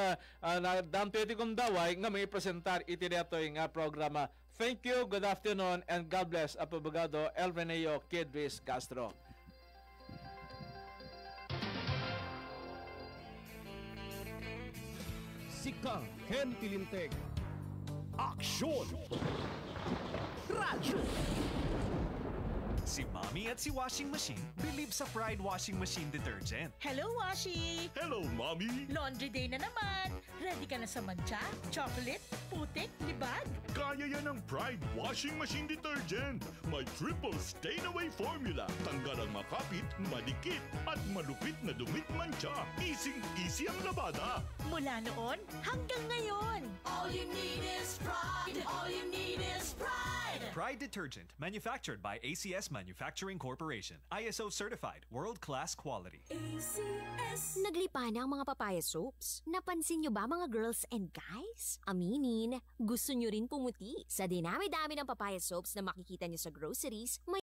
damto iti kong daway nga may presentar iti dito yung programa. Thank you, good afternoon, and God bless, Abogado El Rene Kidris Castro. Sikang Ken Tilinteg. Aksyon! Radyo! Si Mommy at si Washing Machine believe sa Pride Washing Machine Detergent. Hello, Washi! Hello, Mommy! Laundry day na naman! Ready ka na sa mancha, chocolate, putik, libag? Kaya yan ang Pride Washing Machine Detergent. May triple stain-away formula. Tanggal ang makapit, madikit, at malupit na dumit mancha. Easy ang labada. Mula noon hanggang ngayon. All you need is pride. All you need is pride. Pride Detergent, manufactured by ACS Manufacturing Corporation. ISO certified, world-class quality. ACS. Naglipa na ang mga papaya soaps. Napansin nyo ba mga girls and guys? Aminin, gusto nyo rin pumuti. Sa dinami-dami ng papaya soaps na makikita nyo sa groceries, may